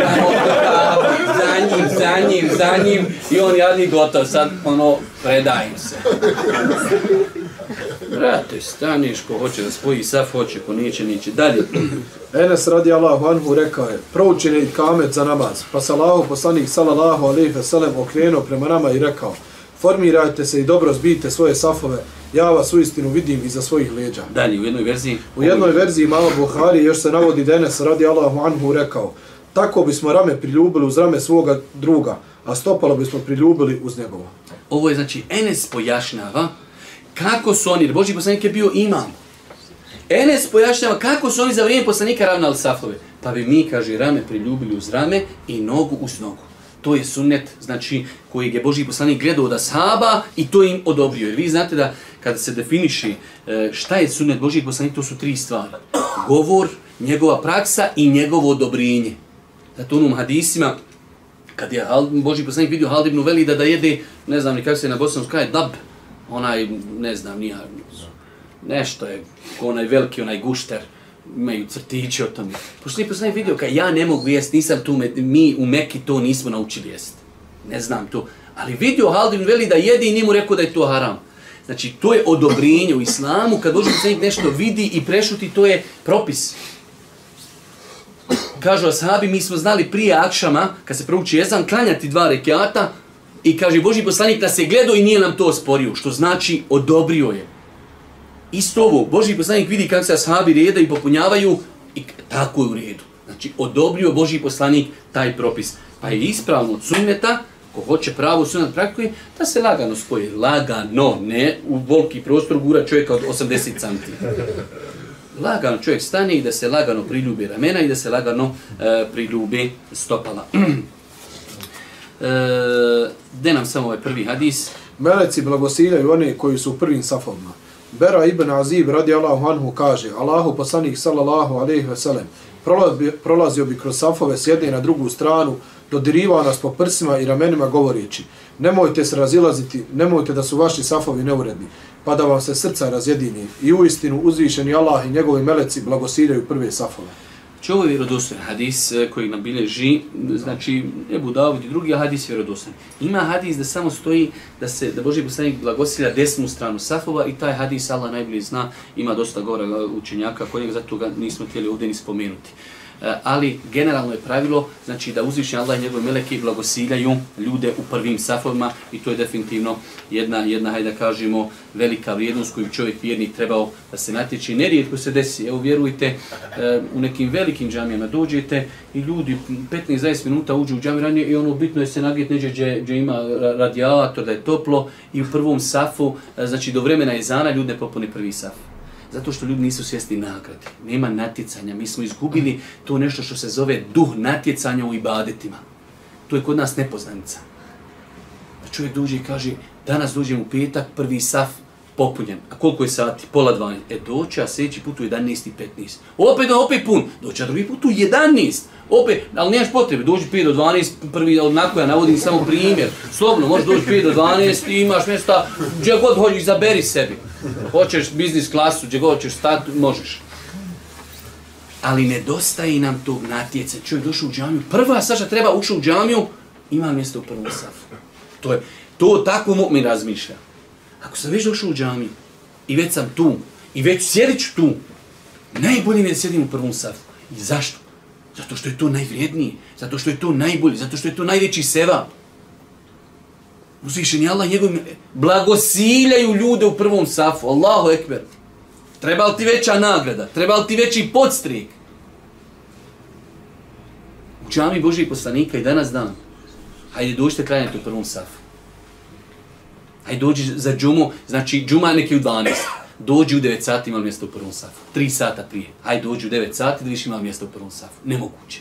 za njim i on jadni gotov, sad ono, predajem se. Brate, staniš ko hoće da spoji saf, hoće, ko neće. Dalje. Enes radijallahu anhu rekao je: proučen je ikamet za namaz, pa se Allahov poslanik sallallahu alejhi ve sellem okrenuo prema nama i rekao: formirajte se i dobro zbijte svoje safove, ja vas uistinu vidim iza svojih leđa. Dalje, u jednoj verziji? U jednoj verziji imamo Buhari još se navodi da Enes radijallahu anhu rekao: tako bismo rame priljubili uz rame svoga druga, a stopalo bismo priljubili uz njegovo. Ovo je znači Enes pojašnjava kako su oni, jer Božji poslanik je bio imam. Enes pojašnjava kako su oni za vrijeme poslanika ravnali safove. Pa bi mi, kaže, rame priljubili uz rame i nogu uz nogu. To je sunnet, znači, kojeg je Božji poslanik gledao od ashaba i to im odobrio. Jer vi znate da kada se definiši šta je sunnet Božjeg poslanika, to su tri stvari. Govor, njegova praksa i njegovo odobrenje. Zato u onom hadisima, kad je Božji poslanik vidio Halid ibn Velida da jede, ne znam ni kako se na bosanskom kaže, dab, onaj, ne znam, nije, nešto je, onaj veliki, onaj gušter, imaju crtići o tome. Pošto nije poslanik vidio, kaj ja ne mogu jesti, nisam tu, mi u Meki to nismo naučili jesti. Ne znam to. Ali vidio Halid ibn Velida jede i nije mu rekao da je to haram. Znači, to je odobrenje u islamu, kad Božji poslanik nešto vidi i prešuti, to je propis. Kažu ashabi, mi smo znali prije akšama, kad se prouči ezan, klanjati 2 rekiata i kaže Božji poslanik da se gledao i nije nam to osporio, što znači odobrio je. Isto ovo, Božji poslanik vidi kako se ashabi reda i popunjavaju i tako je u redu. Znači, odobrio Božji poslanik taj propis. Pa je ispravno od sunneta, ko hoće pravo sunnet praktikuje, da se lagano spoji. Lagano, ne u volki prostor gura čovjeka od 80 cm. Lagano čovjek stane i da se lagano priljubi ramena i da se lagano priljubi stopala. De nam samo ovaj prvi hadis. Meleci blagosiljaju one koji su u prvim safovima. Bera ibn Azib radijallahu anhu kaže, Allahu poslanik sallallahu alejhi ve sellem prolazio bi kroz safove s jedne na drugu stranu, dodirivao nas po prsima i ramenima govoreći, nemojte se razilaziti, nemojte da su vaši safovi neuredni, pa da vam se srca razjedini. I uistinu uzvišeni Allah i njegovi meleci blagosiljaju prve safove. Znači, ovo je vjerodostojan hadis koji nam bilježi, znači Ebu Davud i drugi hadis vjerodostojan. Ima hadis da samo stoji da Božji poslanik blagosilja desnu stranu safova i taj hadis Allah najbolje zna, ima dosta govora učenjaka kojeg zato ga nismo htjeli ovdje ni spomenuti. Ali generalno je pravilo, znači da uzvišeni Allah i njegovi meleki blagosiljaju ljude u prvim safovima i to je definitivno jedna hajde da kažemo, velika vrijednost koju čovjek vjernik trebao da se natječi. Nerijetko se desi, evo vjerujte, u nekim velikim džamijama dođete i ljudi 15-20 minuta uđu u džamiju ranije i ono bitno je se nagrijeti neđe gdje ima radijator, da je toplo i u prvom safu, znači do vremena ezana ljudi ne popune prvi saf. Zato što ljudi nisu svjesni nagrade. Nema natjecanja. Mi smo izgubili to nešto što se zove duh natjecanja u ibadetima. To je kod nas nepoznanica. Da čovjek dođe i kaže, danas dođem u petak, prvi saf popunjen. A koliko je sati? Pola 12. Doće, a sljedeći put u 11:15. Opet pun. Doće, a drugi put u 11. Opet, ali nemaš potrebe, dođi 5 do 12, prvi, onako ja navodim samo primjer. Slobno, možeš doći 5 do 12 i imaš mjesta, gdje god hoćeš, izaberi sebi. Hoćeš biznis klasu, gdje god hoćeš stati, možeš. Ali nedostaje nam tog natjecanja. Čovjek došao u džamiju, prva saša treba ušao u džamiju, ima mjesto u prvom safu. To tako mu'min razmišlja. Ako sam već došao u džamiju i već sam tu, i već sjedit ću tu, najbolje mi je da sjedim u prvom safu. I zašto? Zato što je to najvrijednije, zato što je to najbolje, zato što je to najveći sevap. Uzvišeni Allah njegovim blagosiljaju ljude u prvom safu. Allahu ekber. Treba li ti veća nagrada? Treba li ti veći podstrijek? U džami Božjih poslanika i danas dan. Hajde dođite klanjati u prvom safu. Hajde dođi za džumu, znači džuma neki u 12. Dođi u 9 sati, ima mjesto u prvom safu. 3 sata prije. Hajde dođi u 9 sati da više ima mjesto u prvom safu. Nemoguće.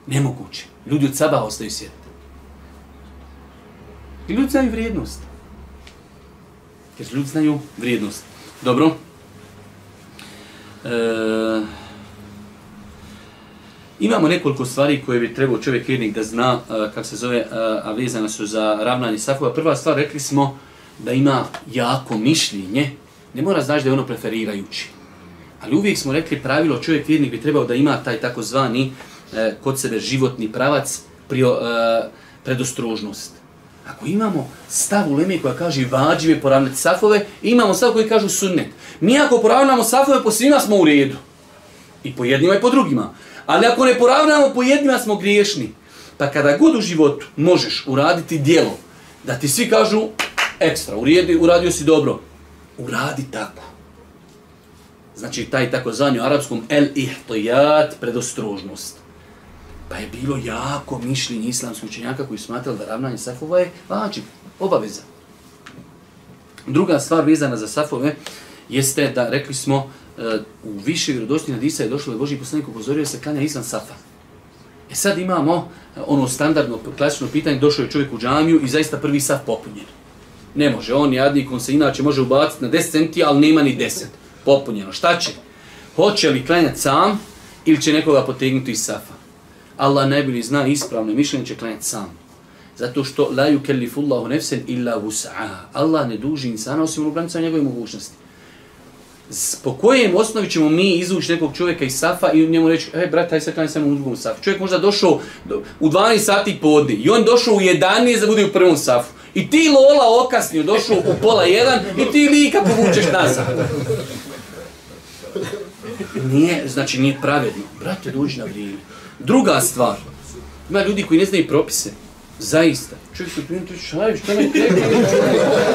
Nemoguće. Ljudi od sabaha ostaju sjediti. I ljudi znaju vrijednost. Jer ljudi znaju vrijednost. Dobro. Imamo nekoliko stvari koje bi trebao čovjek vjernik da zna, kako se zove, a vezane su za ravnanje safova. Prva stvar, rekli smo da ima jako mišljenje. Ne mora znači da je ono preferirajući. Ali uvijek smo rekli pravilo, čovjek vjernik bi trebao da ima taj takozvani kod sebe životni pravac, predostrožnost. Ako imamo stav uleme koja kaže vađiv je poravnati safove, imamo stav koji kažu sunnet. Mi ako poravnamo safove, po svima smo u redu. I po jednima i po drugima. Ali ako ne poravnamo, po jednima smo griješni. Pa kada god u životu možeš uraditi djelo, da ti svi kažu ekstra, uradio si dobro, uradi tako. Znači taj takozvani u arapskom el-ihtijat, predostrožnost. Pa je bilo jako mišljenje islamskih učenjaka koji smatrali da ravnanje safova je vađib, obaveza. Druga stvar vezana za safove jeste da, rekli smo, u više vjerodostojnih hadisa je došlo da Božji poslanik upozorio se klanja izvan safa. Sad imamo ono standardno, klasično pitanje, došao je čovjek u džamiju i zaista prvi saf popunjen. Ne može, on jadnik, on se inače može ubaciti na 10 centi, ali nema ni 10. Popunjeno. Šta će? Hoće li klanjati sam ili će nekoga potegnuti iz safa? Allah najbolji zna, ispravno mišljenje će klanjati sam. Zato što la yukellifullahu nefsen illa wus'aha. Allah ne duži insana osim u granicama njegove mogućnosti. Po kojem osnovi ćemo mi izvući nekog čovjeka iz safa i njemu reći, brat, taj se klanja samo u drugom safu. Čovjek možda došao u 12 sati podne i on došao u 11 da bude u prvom safu. I ti lola okasnio, došao u pola 1 i ti lika povučeš nazad. Nije pravedno. Brate, dođi na vrijeme. Druga stvar, ima ljudi koji ne znaju propise. Zaista. Čovjek se primiti, šta ne treba?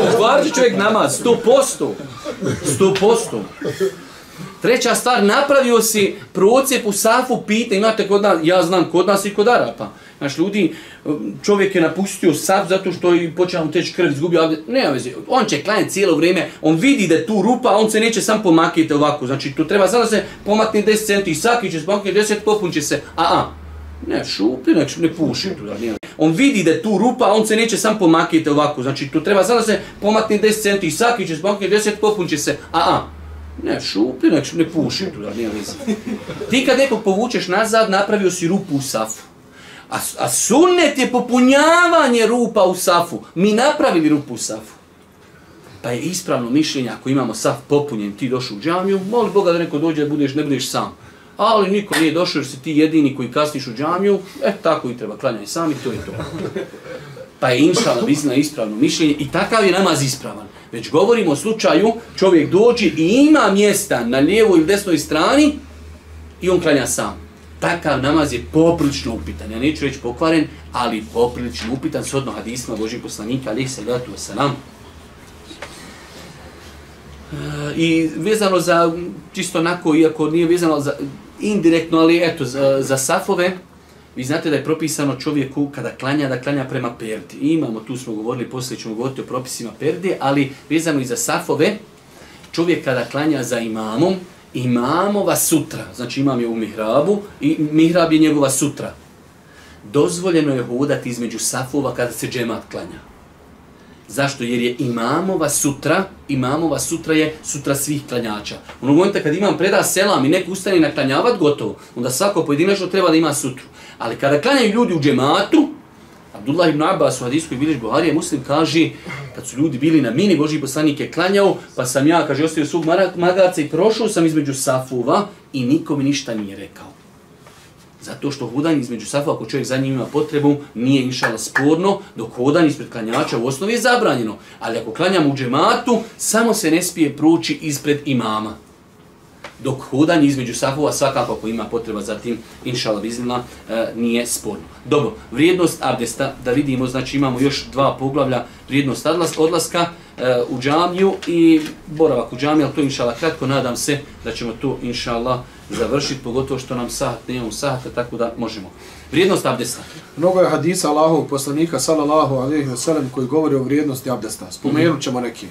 Otvarit čovjek namaz, 100%. 100%. Treća stvar, napravio si procijep u safu, pita, imate kod nas, ja znam kod nas i kod Arapa. Znaš, ljudi, čovjek je napustio saf zato što je počeo mu teći krv, izgubio abdest. Ne, vezi, on će klanjati cijelo vrijeme, on vidi da je tu rupa, on se neće sam pomakiti ovako. Znači, tu treba sada se pomakne 10 centi, svaki će se pomaknuti 10, popun će se, ne, šupi, ne puši tu. On vidi da je tu rupa, on se neće sam pomakiti ovako. Znači, tu treba sada se pomakne 10 centi, svaki će se pomaknuti 10, popun će se, ne, šupi, ne puši tu, nema veze. Ti kad nekog povučeš nazad, napravio si rupu u safu. A sunnet je popunjavanje rupa u safu. Mi napravili rupu u safu. Pa je ispravno mišljenje, ako imamo saf popunjen, ti došao u džamiju, moli Boga da neko dođe da ne budeš sam. Ali niko nije došao jer si ti jedini koji kasniš u džamiju, tako i treba, klanjaj sam i to je to. Pa je inšala bizna ispravno mišljenje i takav je namaz ispravan. Već govorimo o slučaju, čovjek dođe i ima mjesta na lijevoj ili desnoj strani i on klanja sam. Takav namaz je poprilično upitan. Ja neću reći pokvaren, ali poprilično upitan shodno hadisma Božijeg poslanika, alejhi salatu vesselam. I vezano za, čisto onako, iako nije vezano za indirektno, ali eto, za safove, vi znate da je propisano čovjeku kada klanja, da klanja prema perdi. I imamo, tu smo govorili, poslije ćemo govoriti o propisima perde, ali vezano i za safove, čovjek kada klanja za imamom, imamova sutra, znači imam je u mihrabu i mihrab je njegova sutra. Dozvoljeno je hodati između safova kada se džemat klanja. Zašto? Jer je imamova sutra je sutra svih klanjača. Onog momenta kad imam preda selam i neko ustane naklanjavat, gotovo. Onda svako pojedinačno treba da ima sutru. Ali kada klanjaju ljudi u džematu, Abdullah ibn Abbas u hadisku i bilježi Buharija Muslim kaže, kad su ljudi bili na mini, Božji poslanik je klanjao, pa sam ja, kaže, ostavio svog magarca i prošao sam između safova i niko mi ništa nije rekao. Zato što hodanje između safova, ako čovjek za njim ima potrebu, nije inšala sporno, dok hodanje ispred klanjača u osnovi je zabranjeno. Ali ako klanjamo u džematu, samo se ne smije proći ispred imama. Dok hodanje između safova, svakako ako ima potreba za tim, inšala biznila, nije sporno. Dobro, vrijednost abdesta, da vidimo, znači imamo još 2 poglavlja, vrijednost odlaska u džamiju i boravak u džamiji, ali to inšala kratko, nadam se da ćemo to inšala završiti, pogotovo što nam nemamo sahata, tako da možemo. Vrijednost abdesta. Mnogo je hadisa Allahovog poslanika sallallahu alejhi ve sellem koji govori o vrijednosti abdesta. Spomenut ćemo neke.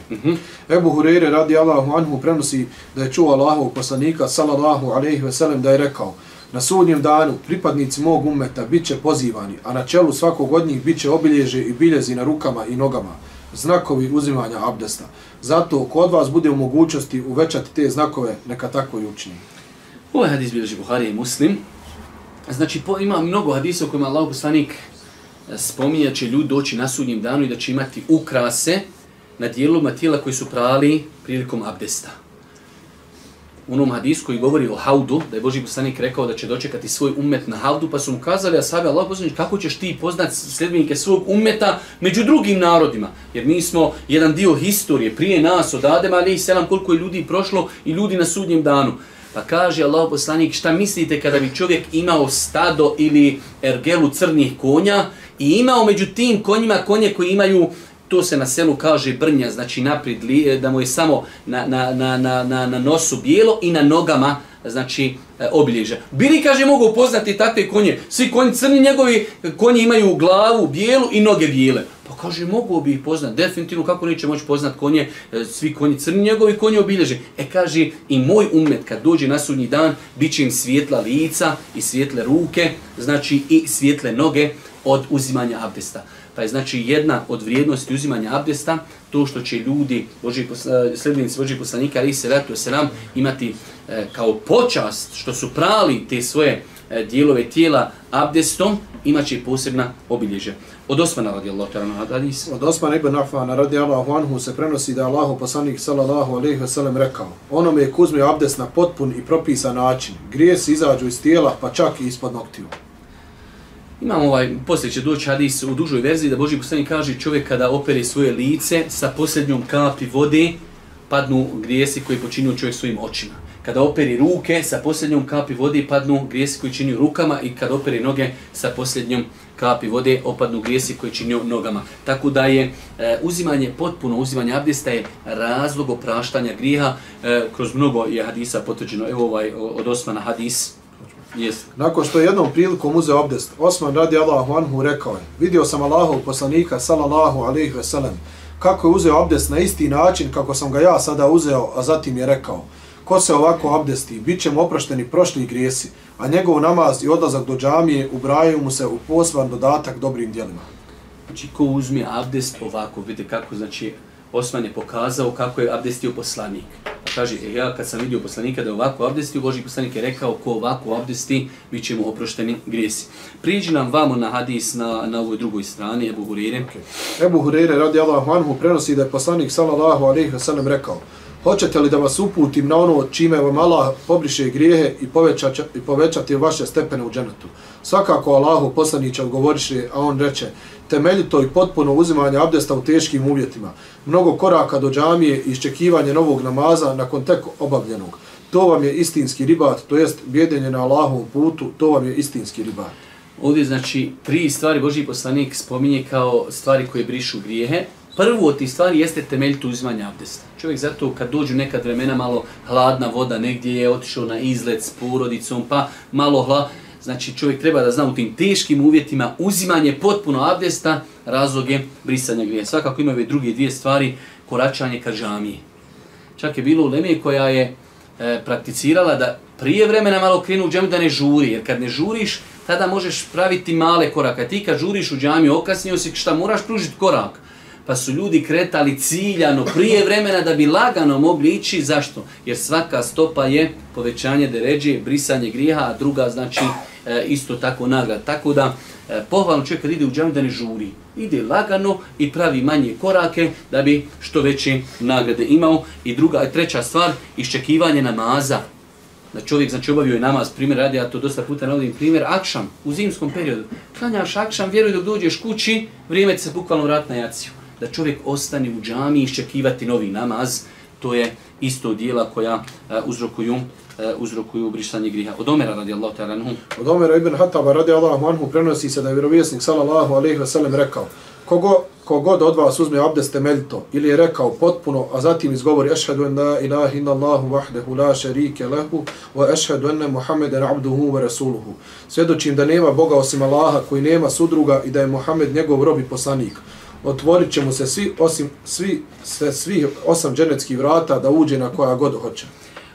Ebu Hurajre radijallahu anhu prenosi da je čuo Allahovog poslanika sallallahu alejhi ve sellem da je rekao: na sudnjem danu pripadnici mog ummeta biće pozivani, a na čelu svakog od njih biće obilježe i biljezi na rukama i nogama, znakovi uzimanja abdesta. Zato ko od vas bude u mogućnosti uvećati te znakove, neka tako i učini. Ovaj hadis bilježi Buharija i Muslim. Znači, ima mnogo hadisa u kojima Allahov poslanik spominje da će ljudi doći na sudnjem danu i da će imati ukrase na dijelovima tijela koji su prali prilikom abdesta. U onom hadisu koji govori o haudu, da je Božji poslanik rekao da će dočekati svoj ummet na haudu, pa su mu kazali ashabi Allahov poslanik, kako ćeš ti poznati sljedbenike svog ummeta među drugim narodima? Jer mi smo jedan dio historije prije nas od Adema alejhi selam, koliko je ljudi prošlo i ljudi na sudnjem danu. Pa kaže Allahov poslanik, šta mislite kada bi čovjek imao stado ili ergelu crnih konja i imao među tim konjima konje koji imaju, to se na selu kaže brnja, znači naprijed, da mu je samo na nosu bijelo i na nogama, znači obilježja. Bili, kaže, mogu poznati takve konje, svi konji crni, njegovi konji imaju glavu bijelu i noge bijele. Pa kaže, mogu bi ih poznat, definitivno, kako neće moći poznat konje, svi konji crni, njegovi konji obilježe. Kaže, i moj ummet kad dođe na sudnji dan, bit će im svijetla lica i svijetle ruke, znači i svijetle noge od uzimanja abdesta. Pa je znači jedna od vrijednosti uzimanja abdesta to što će ljudi, sljedbenici Božjeg poslanika alejhi salatu vesselam, imati kao počast što su prali te svoje dijelove tijela abdestom, imaće posebna obilježja. Od Osmana radijallahu ta'ala anhu hadis. Od Osmana ibn Affana radijallahu anhu se prenosi da je Allahov poslanik sallallahu alejhi ve sellem rekao: onome ko uzme abdest na potpun i propisan način, grijesi izađu iz tijela pa čak i ispod noktiju. Imamo poslije će doći hadis u dužoj verziji da Božji poslanik kaže čovjek kada opere svoje lice sa posljednjom kapi vode padnu grijesi koje je počinio čovjek svojim očima. kada operi ruke, sa posljednjom kapi vode padnu grijesi koji činio rukama i kada operi noge, sa posljednjom kapi vode opadnu grijesi koji činio nogama. Tako da je potpuno uzimanje abdesta je razlog opraštanja grijeha. Kroz mnogo je hadisa potvrđeno. Evo ovaj od Osmana hadis. Yes. Nakon što je jednom prilikom uzeo abdest, Osman radijallahu anhu rekao je: vidio sam Allahovog poslanika sallallahu alejhi ve sellem kako je uzeo abdest na isti način kako sam ga ja sada uzeo, a zatim je rekao: ko se ovako abdesti, bit će mu oprošteni prošli grijesi, a njegov namaz i odlazak do džamije ubrajaju mu se u poseban dodatak dobrim djelima. Znači, ko uzme abdest ovako, vidite kako, znači, Osman je pokazao kako je abdestio poslanik. Pa kaže, ja kad sam vidio poslanika da je ovako abdestio, Božji poslanik je rekao, ko ovako abdesti, bit će mu oprošteni grijesi. Priđi nam vamo na hadis na ovoj drugoj strani, Ebu Hureyre. Okay. Ebu Hureyre radijallahu anhu prenosi da je poslanik sallallahu alejhi ve sellem rekao: hoćete li da vas uputim na ono čime vam Allah pobriše grijehe i povećati vaše stepene u dženetu? Svakako Allahu poslanić odgovoriše, a on reče: temeljito i potpuno uzimanje abdesta u teškim uvjetima, mnogo koraka do džamije i iščekivanje novog namaza nakon tek obavljenog. To vam je istinski ribat, to jest bjedenje na Allahovom putu, to vam je istinski ribat. Ovdje znači 3 stvari Božji poslanik spominje kao stvari koje brišu grijehe. Prvo od tih stvari jeste temeljito uzimanje abdesta. Čovjek zato kad dođu nekad vremena malo hladna voda, negdje je otišao na izlet s porodicom, pa malo znači čovjek treba da zna u tim teškim uvjetima uzimanje potpuno abdesta, razlog je brisanja grijeha. Svakako imaju druge 2 stvari, koračanje ka džamiji. Čak je bilo uleme koja je prakticirala da prije vremena malo krenu u džamiju da ne žuri, jer kad ne žuriš, tada možeš praviti male korake. Ti kad žuriš u džamiju, okasnio si, šta moraš pružiti korak. Pa su ljudi kretali ciljano prije vremena da bi lagano mogli ići. Zašto? Jer svaka stopa je povećanje deređe, brisanje grijeha, a druga znači isto tako nagrada. Tako da pohvalno čovjek kad ide u džamiju da ne žuri. Ide lagano i pravi manje korake da bi što veće nagrade imao. I treća stvar, iščekivanje namaza. Da čovjek znači obavio je namaz, primjer radi, ja to dosta puta navodim, primjer akšam u zimskom periodu. Klanjaš akšam, vjeruj dok dođeš kući, vrijeme će se bukvalno vratiti na jaciju. Da čovjek ostane u džamiji i iščekivati novi namaz, to je isto dijela koja uzrokuju brisanje griha. Od Omera radijallahu ta'ala anhu. Od Omera ibn Hataba radijallahu anhu prenosi se da je vjerovjesnik sallallahu alejhi ve sellem rekao: kogod od vas uzme abdest temeljito ili je rekao potpuno, a zatim izgovori ešhedu en la ilaha illallahu vahdehu la šerike lehu wa ešhedu enne Muhammeden abduhu wa rasuluhu. Svjedočim da nema Boga osim Allaha koji nema sudruga i da je Muhammed njegov rob i poslanik. Otvorit će mu se svi 8 dženetskih vrata da uđe na koja god hoće.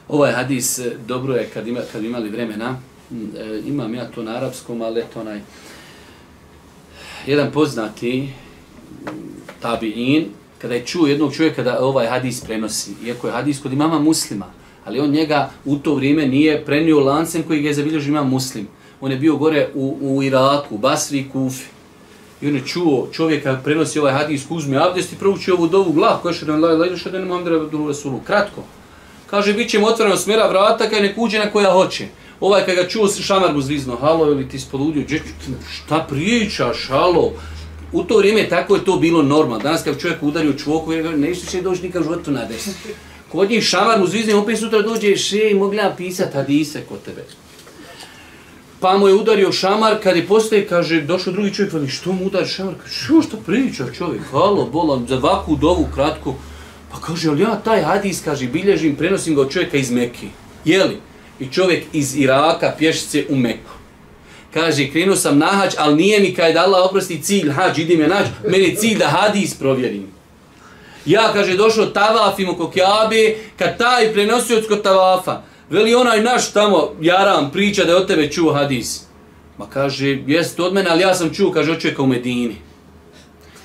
Ovaj hadis dobro je kad imali vremena. Imam ja to na arapskom, ali eto jedan poznati tabiin, kada je čuo jednog čovjeka da ovaj hadis prenosi, iako je hadis kod imama Muslima, ali on njega u to vrijeme nije prenio lancem koji ga je zabilježio imam Muslim. On je bio gore u Iraku, Basri i Kufi. I on je čuo čovjeka prenosi ovaj hadis, uzme abdest i prouči ovu dovu glav, koja je kratko. Kaže, bit će mu otvoreno smjera vrata, kaj nek uđe na koja hoće. Ovaj kad ga čuo, šamar mu zvizno, halo, ili ti spoludio, šta pričaš, halo. U to vrijeme tako je to bilo normalno. Danas kad čovjek udario čvoku, nešto će doći nikad životu na des. Kod njih šamar mu zvizne, opet sutra dođe, mogli ja pisati hadise kod tebe. Pa mu je udario šamar, kad je postoje, kaže, došao drugi čovjek, veli, što mu udari šamar? Kaže, što priča čovjek, halo, bolan, za ovakvu dovu kratko. Pa kaže, ali ja taj hadis, kaže, bilježim, prenosim ga od čovjeka iz Mekke. Jeli? I čovjek iz Iraka pješice u Meku. Kaže, krenuo sam na hađ, ali nije mi kaj da Allah oprosti cilj hađ, idem je nađ, meni je cilj da hadis provjerim. Ja, kaže, došao tavafim oko Kjabe, kad taj prenosioc kod tavafa, veli onaj naš tamo, Jaram, priča da je od tebe čuo hadis. Ma kaže, jest od mene, ali ja sam čuo, kaže, od čovjeka u Medini.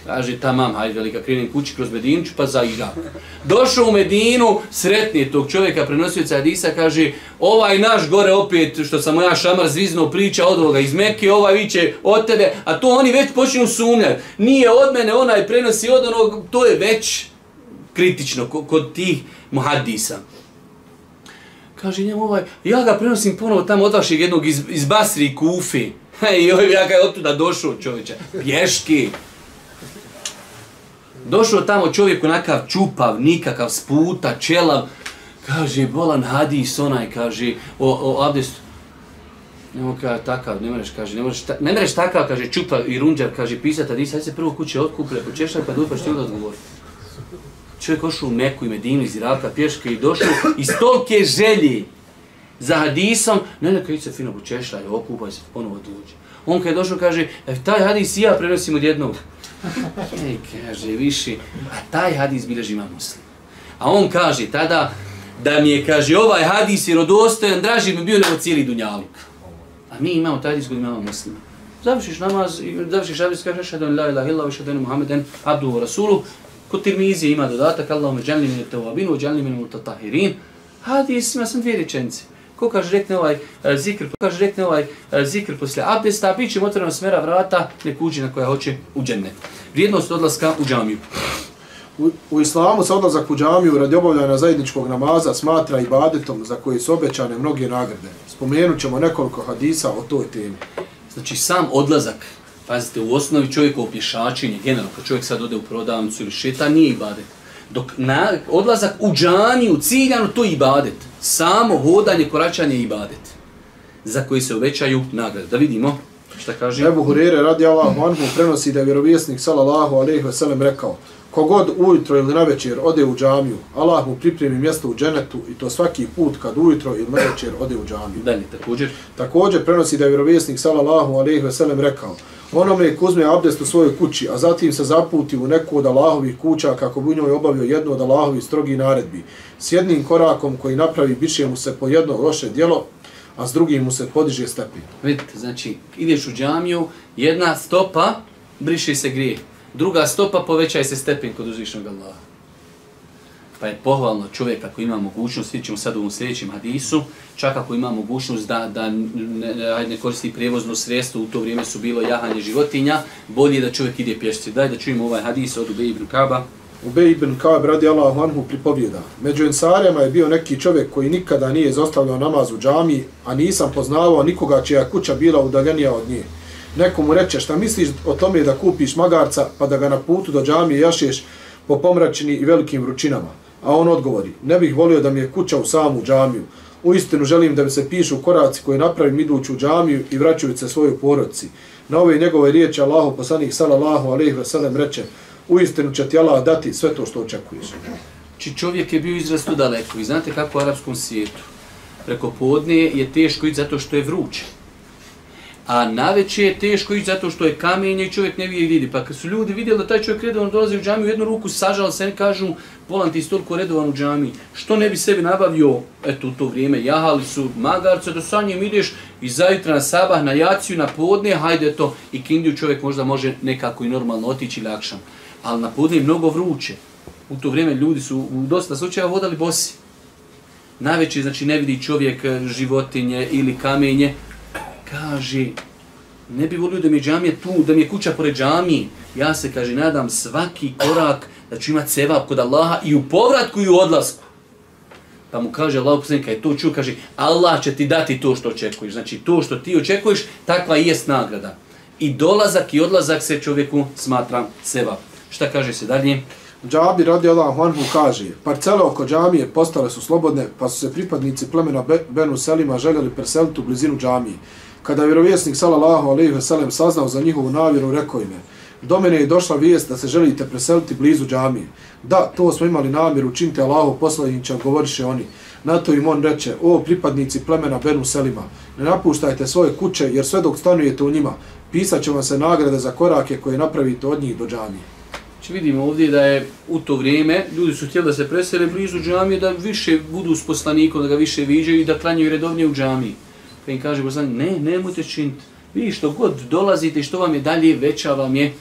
Kaže, tamam, hajde, veli, kad krenem kući kroz Medinu, pa za Irak. Došao u Medinu, sretnije tog čovjeka, prenosioca hadisa, kaže, ovaj naš gore opet, što sam ja šamar zviznuo priča od ovoga iz Mekke, ovaj viće od tebe, a to oni već počinu sumnjati. Nije od mene, onaj prenosi od onog, to je već kritično kod tih muhadisa. Kaže njemu ovaj, ja ga prenosim ponovo tamo od vašeg jednog iz Basri i Kufi. I ja ga je otuda došao čovječe, pješki. Došao tamo čovjek onakav čupav, nikakav sputa, čelav. kaže, bolan hadis onaj, kaže, o abdestu. Nemo kaže, takav, ne mereš takav, kaže, čupa i runđar, kaže, pisat hadis, hajde se prvo kuće otkuple, počešaj, pa dođe, pa što je odgovor. Čovjek ošao u Meku i Medinu iz Iraka, pješke i došao iz tolke želje za hadisom, kad se fino počešaj, okupaj se, ponovo dođe. On kad je došao, kaže, taj hadis i ja prenosim od jednog. Kaže, više, a taj hadis bilježi Imam Muslim. A on kaže tada, da mi je, kaže, ovaj hadis je rodostojan, draži mi bio nego cijeli dunjaluk. A mi imamo taj hadis kod Imama Muslima. Završiš namaz, završiš hadis, kaže, šahadu an la ilaha illa wa šahadu anna Muhammeden abduhu wa rasuluhu. Kod Tirmizije ima dodatak, Allahumma džalni min at-tawwabin wa džalni min al-mutatahhirin. Hadis ima sam dvije rečenice. Ko kaže rekne ovaj zikr poslije abdesta, bit će otvorena smjera vrata, nek uđe na koja hoće u džennet. Vrijednost odlaska u džamiju. U islamu se odlazak u džamiju radi obavljanja zajedničkog namaza smatra ibadetom za koji su obećane mnoge nagrade. Spomenut ćemo nekoliko hadisa o toj temi. Znači sam odlazak, pazite, u osnovi čovjekovo pješačenje, generalno, kad čovjek sad ode u prodavnicu ili šeta, nije ibadet. Dok odlazak u džamiju ciljano, to je ibadet. Samo hodanje, koračanje je ibadet. Za koji se uvećaju nagrade. Da vidimo šta kaže. Ebu Hurere radijallahu anhu prenosi da je vjerovjesnik sallallahu alejhi ve sellem rekao: kogod ujutro ili navečer ode u džamiju, Allah mu pripremi mjesto u dženetu i to svaki put kad ujutro ili navečer ode u džamiju. Dalje, Također prenosi da je vjerovjesnik sallallahu alejhi ve sellem rekao: onome ko uzme abdest u svojoj kući, a zatim se zaputi u neku od Allahovih kuća kako bi u njoj obavio jednu od Allahovih strogih naredbi, s jednim korakom koji napravi biće mu se po jedno loše djelo, a s drugim mu se podiže stepen. Vidite, znači, ideš u džamiju, jedna stopa briše se grijeh, druga stopa povećaj se stepen kod uzvišnog Allaha. Pa je pohvalno čovjek ako ima mogućnost, vidjet ćemo sad u sljedećem hadisu, čak ako ima mogućnost da ne koristi prijevozno sredstvo, u to vrijeme su bilo jahanje životinja, bolje je da čovjek ide pješci. Daj da čujemo ovaj hadis od Ubej ibn Kaba. Ubej ibn Kab radijallahu anhu pripovjeda: među ensarima je bio neki čovjek koji nikada nije izostavljao namaz u džamiji, a nisam poznavao nikoga čija kuća bila udaljenija od nje. Neko mu reče: šta misliš o tome da kupiš magarca pa da ga na putu do džamije jašeš po pomračini i velikim vrućinama? A on odgovori: ne bih volio da mi je kuća u samu džamiju. Uistinu želim da mi se pišu koraci koje napravim idući u džamiju i vraćajući se svojoj porodici. Na ove njegove riječi Allahu poslanik sallallahu alejhi ve sellem reče: uistinu će ti Allah dati sve to što očekuješ. Či čovjek je bio izrastu daleko i znate kako u arapskom svijetu. Preko podne je teško ići zato što je vruće. A navečer je teško ići zato što je kamenje i čovjek ne vidi. Pa kad su ljudi vidjeli da taj čovjek redovno dolazi u džamiju, jednu ruku sažali se, kažu: bolan ti toliko redovan u džamiji, što ne bi sebi nabavio, eto u to vrijeme jahali su magarce, da sa njim ideš i zajutra na sabah, na jaciju, na podne, hajde to, i kindiju čovjek možda može nekako i normalno otići lakšan. Ali na podne je mnogo vruće. U to vrijeme ljudi su u dosta slučajeva hodali bosi. Navečer, znači ne vidi čovjek životinje ili kamenje, kaže: ne bi volio da mi je džamija tu, da mi je kuća pored džamije. Ja se, kaže, nadam svaki korak da ću imati sevap kod Allaha i u povratku i u odlasku. Pa mu kaže Allah poslanik, kad je to čuo, kaže: Allah će ti dati to što očekuješ. Znači to što ti očekuješ, takva i jest nagrada. I dolazak i odlazak se čovjeku smatra sevap. Šta kaže se dalje? Džabir radijallahu anhu kaže: parcele oko džamije postale su slobodne, pa su se pripadnici plemena Benu Selima željeli preseliti u blizinu džamije. Kada je vjerovjesnik sallallahu alejhi ve sellem saznao za njihovu namjeru, rekao im: do mene je došla vijest da se želite preseliti blizu džamije. Da, to smo imali namjeru, učinite Allahov poslaniče, govoriše oni. Na to im on reče: o pripadnici plemena Benu Selima, ne napuštajte svoje kuće, jer sve dok stanujete u njima, pisat će vam se nagrade za korake koje napravite od njih do džamije. Vidimo ovdje da je u to vrijeme ljudi su htjeli da se presele blizu džamije, da više budu s poslanikom, da ga više viđaju i da klanjaju redovnije u džamiji. Pa im kaže poslanik: ne, nemojte činiti. Vi što god dolazite i što vam je dalje, veća vam je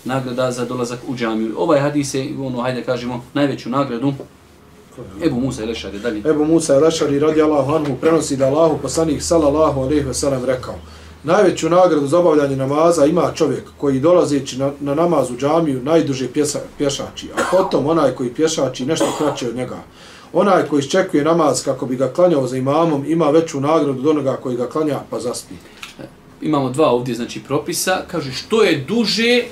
nagrada za dolazak u džamiju. Ovaj hadis je, hajde kažemo, najveću nagradu. Ebu Musa el-Ešari dalje. Ebu Musa el-Ešari radijallahu anhu prenosi da Allahu poslanik sallallahu alejhi ve sellem rekao: najveću nagradu za obavljanje namaza ima čovjek koji dolazeći na namaz u džamiju najduže pješači, a potom onaj koji pješači nešto kraće od njega. Onaj koji iščekuje namaz kako bi ga klanjao za imamom ima veću nagradu od onoga koji ga klanja pa zaspi. Imamo dva ovdje, znači, propisa. Kaže, što je duže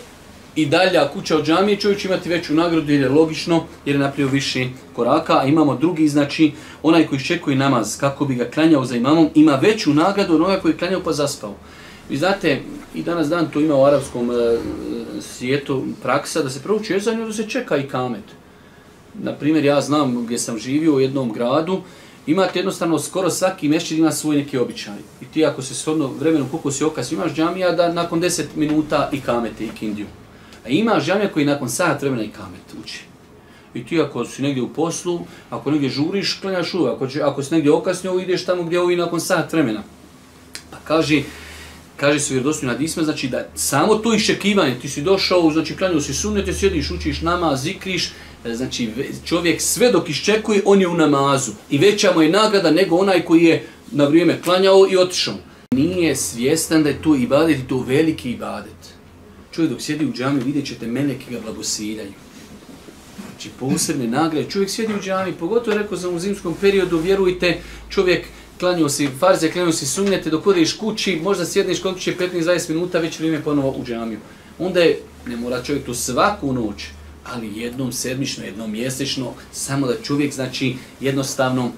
i dalja kuća od džamije, čovjek će imati veću nagradu jer je logično, jer je napravio više koraka. A imamo drugi, znači onaj koji iščekuje namaz kako bi ga klanjao za imamom, ima veću nagradu od onoga koji je klanjao pa zaspao. Vi znate, i danas dan to ima u arapskom svijetu praksa da se prouči ezan i da se čeka i kamet. Naprimjer, ja znam gdje sam živio u jednom gradu, imate jednostavno skoro svaki mešćid ima svoj neki običaj. I ti ako se shodno vremenom koliko si okas, imaš džamija da nakon 10 minuta i kamete i kindiju. A ima džamija koji nakon sat vremena i kamet uči. I ti ako si negdje u poslu, ako negdje žuriš, klanjaš uvijek. Ako si negdje okasnio, ideš tamo gdje ovi nakon sat vremena. Pa kaže se vjerodostojno hadisma, znači da samo to iščekivanje, ti si došao, znači klanjao si sunnete, sjediš, učiš namaz, zikriš, znači čovjek sve dok iščekuje, on je u namazu. I veća mu je nagrada nego onaj koji je na vrijeme klanjao i otišao. Nije svjestan da je to ibadet i to veliki ibadet. Čovjek dok sjedi u džamiju, vidjet ćete meleki ga blagosiljaju. Znači posebne nagrade. Čovjek sjedi u džamiji, pogotovo rekao sam u zimskom periodu, vjerujte, čovjek klanjao si farze, klanjao si sunnete, dok odeš kući, možda sjedneš kod kuće 15-20 minuta, već vrijeme ponovo u džamiju. Onda je, ne mora čovjek tu svaku noć, ali jednom sedmično, jednom mjesečno, samo da čovjek znači jednostavno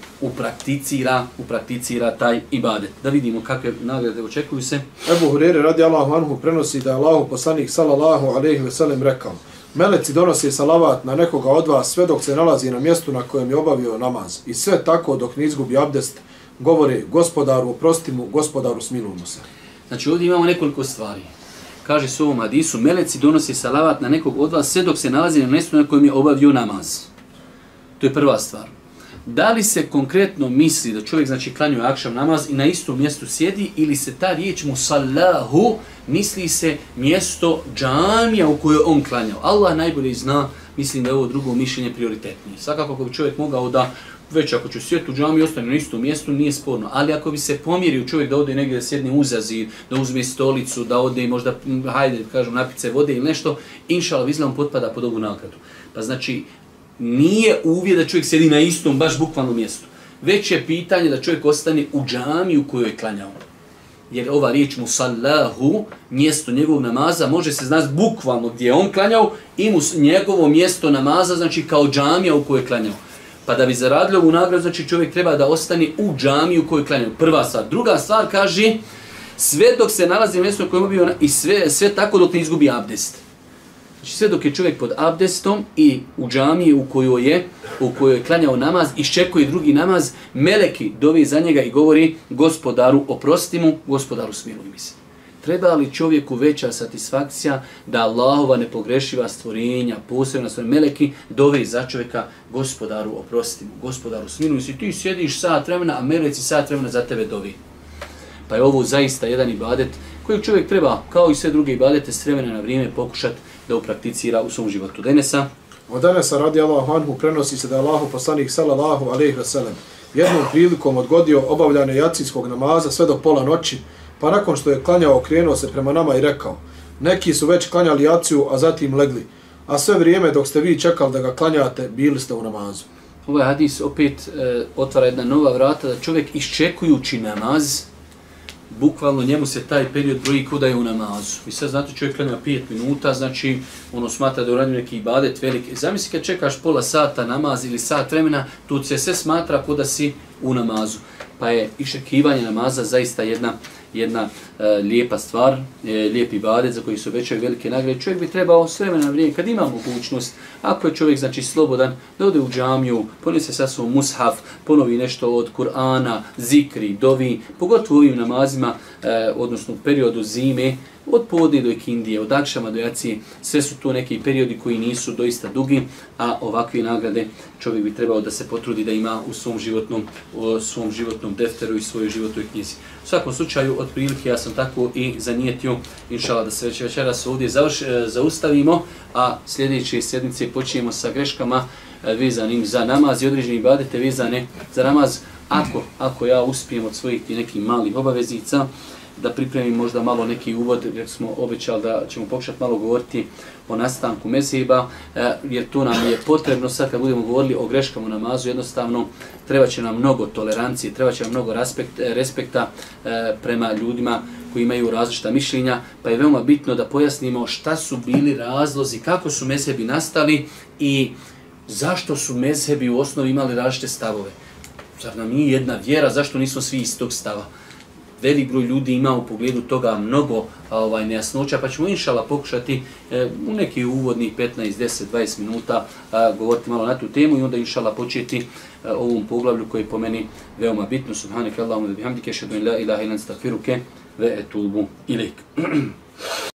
uprakticira taj ibadet. Da vidimo kakve nagrade očekuju se. Ebu Hurere radijallahu anhu prenosi da je Allahu poslanik sallallahu alejhi ve sellem rekao: Meleci donose salavat na nekoga od vas sve dok se nalazi na mjestu na kojem je obavio namaz. I sve tako dok ne izgubi abdest, govore: Gospodaru oprosti mu, Gospodaru smiluj mu se. Znači ovdje imamo nekoliko stvari. Kaže se u ovom hadisu, meleci donose salavat na nekog od vas sve dok se nalazi na mjestu na kojem je obavio namaz. To je prva stvar. Da li se konkretno misli da čovjek znači klanjuje akšam namaz i na istom mjestu sjedi, ili se ta riječ musallahu misli se mjesto džamija u kojoj on klanjao. Allah najbolje zna, mislim da je ovo drugo mišljenje prioritetnije. Svakako ako bi čovjek mogao da već ako će sjeti u džamiji i ostane na istom mjestu, nije sporno. Ali ako bi se pomjerio čovjek da ode negdje da sjedne uza zid, da uzme stolicu, da ode možda, hajde kažem, napice vode ili nešto, inšala vizlam potpada pod ovu nagradu. Pa znači, nije uvijek da čovjek sjedi na istom, baš bukvalnom mjestu. Već je pitanje da čovjek ostane u džamiji u kojoj je klanjao. Jer ova riječ musallahu, mjesto njegovog namaza, može se znati bukvalno gdje je on klanjao i njegovo mjesto namaza, znači kao džamija u kojoj je klanjao. Pa da bi zaradili ovu nagradu, znači čovjek treba da ostane u džamiji u kojoj klanjao. Prva stvar. Druga stvar kaže, sve dok se nalazi na mjestu u kojem je bio i sve tako dok ne izgubi abdest. Znači sve dok je čovjek pod abdestom i u džamiji u kojoj je klanjao namaz, iščekuje drugi namaz, meleki dove za njega i govori: Gospodaru oprosti mu, Gospodaru smiluj mi se. Treba li čovjeku veća satisfakcija da Allahova nepogrešiva stvorenja, posebno stvorenja meleki, dove za čovjeka: Gospodaru oprosti mu, Gospodaru smiluj mi se. Ti sjediš sat vremena, a meleci sat vremena za tebe dovi. Pa je ovo zaista jedan ibadet koji čovjek treba, kao i sve druge ibadete, s vremena na vrijeme pokušati da uprakticira u svom životu. Denesa? Od Enesa radijallahu anhu prenosi se da je Allahu poslanik sallallahu alejhi ve sellem jednom prilikom odgodio obavljanje jacijskog namaza sve do pola noći, pa nakon što je klanjao okrenuo se prema nama i rekao: Neki su već klanjali jaciju, a zatim legli, a sve vrijeme dok ste vi čekali da ga klanjate, bili ste u namazu. Ovaj hadis opet otvara jedna nova vrata da čovjek iščekujući namaz, bukvalno njemu se taj period broji kuda je u namazu. I sad znate, čovjek klanja 5 minuta, znači ono smatra da je uradio neki ibadet veliki. Zamisli kad čekaš pola sata namaz ili sat vremena, tu se sve smatra kuda si u namazu. Pa je iščekivanje namaza zaista jedna lijepa stvar, lijep ibadet za koji se obećaju velike nagrade. Čovjek bi trebao s vremena na vrijeme, kad ima mogućnost, ako je čovjek znači slobodan, da ode u džamiju, ponese sa svom mushaf, ponovi nešto od Kur'ana, zikri, dovi, pogotovo u ovim namazima, odnosno u periodu zime, od podne do ikindije, od akšama do jacije, sve su to neki periodi koji nisu doista dugi, a ovakve nagrade čovjek bi trebao da se potrudi da ima u svom životnom defteru i svojoj životnoj knjizi. U svakom slučaju, otprilike ja sam tako i zanijetio, inšala, da se večeras ovdje zaustavimo, a sljedeće sjednice počinjemo sa greškama vezanim za namaz i određene ibadete vezane za namaz. Ako ja uspijem od svojih nekih malih obaveznica, da pripremim možda malo neki uvod, jer smo obećali da ćemo pokušati malo govoriti o nastanku mezheba, jer tu nam je potrebno sad kad budemo govorili o greškama u namazu, jednostavno treba će nam mnogo tolerancije, treba će nam mnogo respekta prema ljudima koji imaju različita mišljenja, pa je veoma bitno da pojasnimo šta su bili razlozi, kako su mezhebi nastali i zašto su mezhebi u osnovi imali različite stavove. Zar nam nije jedna vjera, zašto nismo svi istog stava? Velik broj ljudi ima u pogledu toga mnogo nejasnoća, pa ćemo inšala pokušati u neki uvodnih 15, 10, 20 minuta govoriti malo na tu temu i onda inšala početi ovom poglavlju koji je po meni veoma bitno. Subhaneke Allahumma wa bihamdike, ashhadu an la ilaha illa anta, astaghfiruke ve etubu ilejk.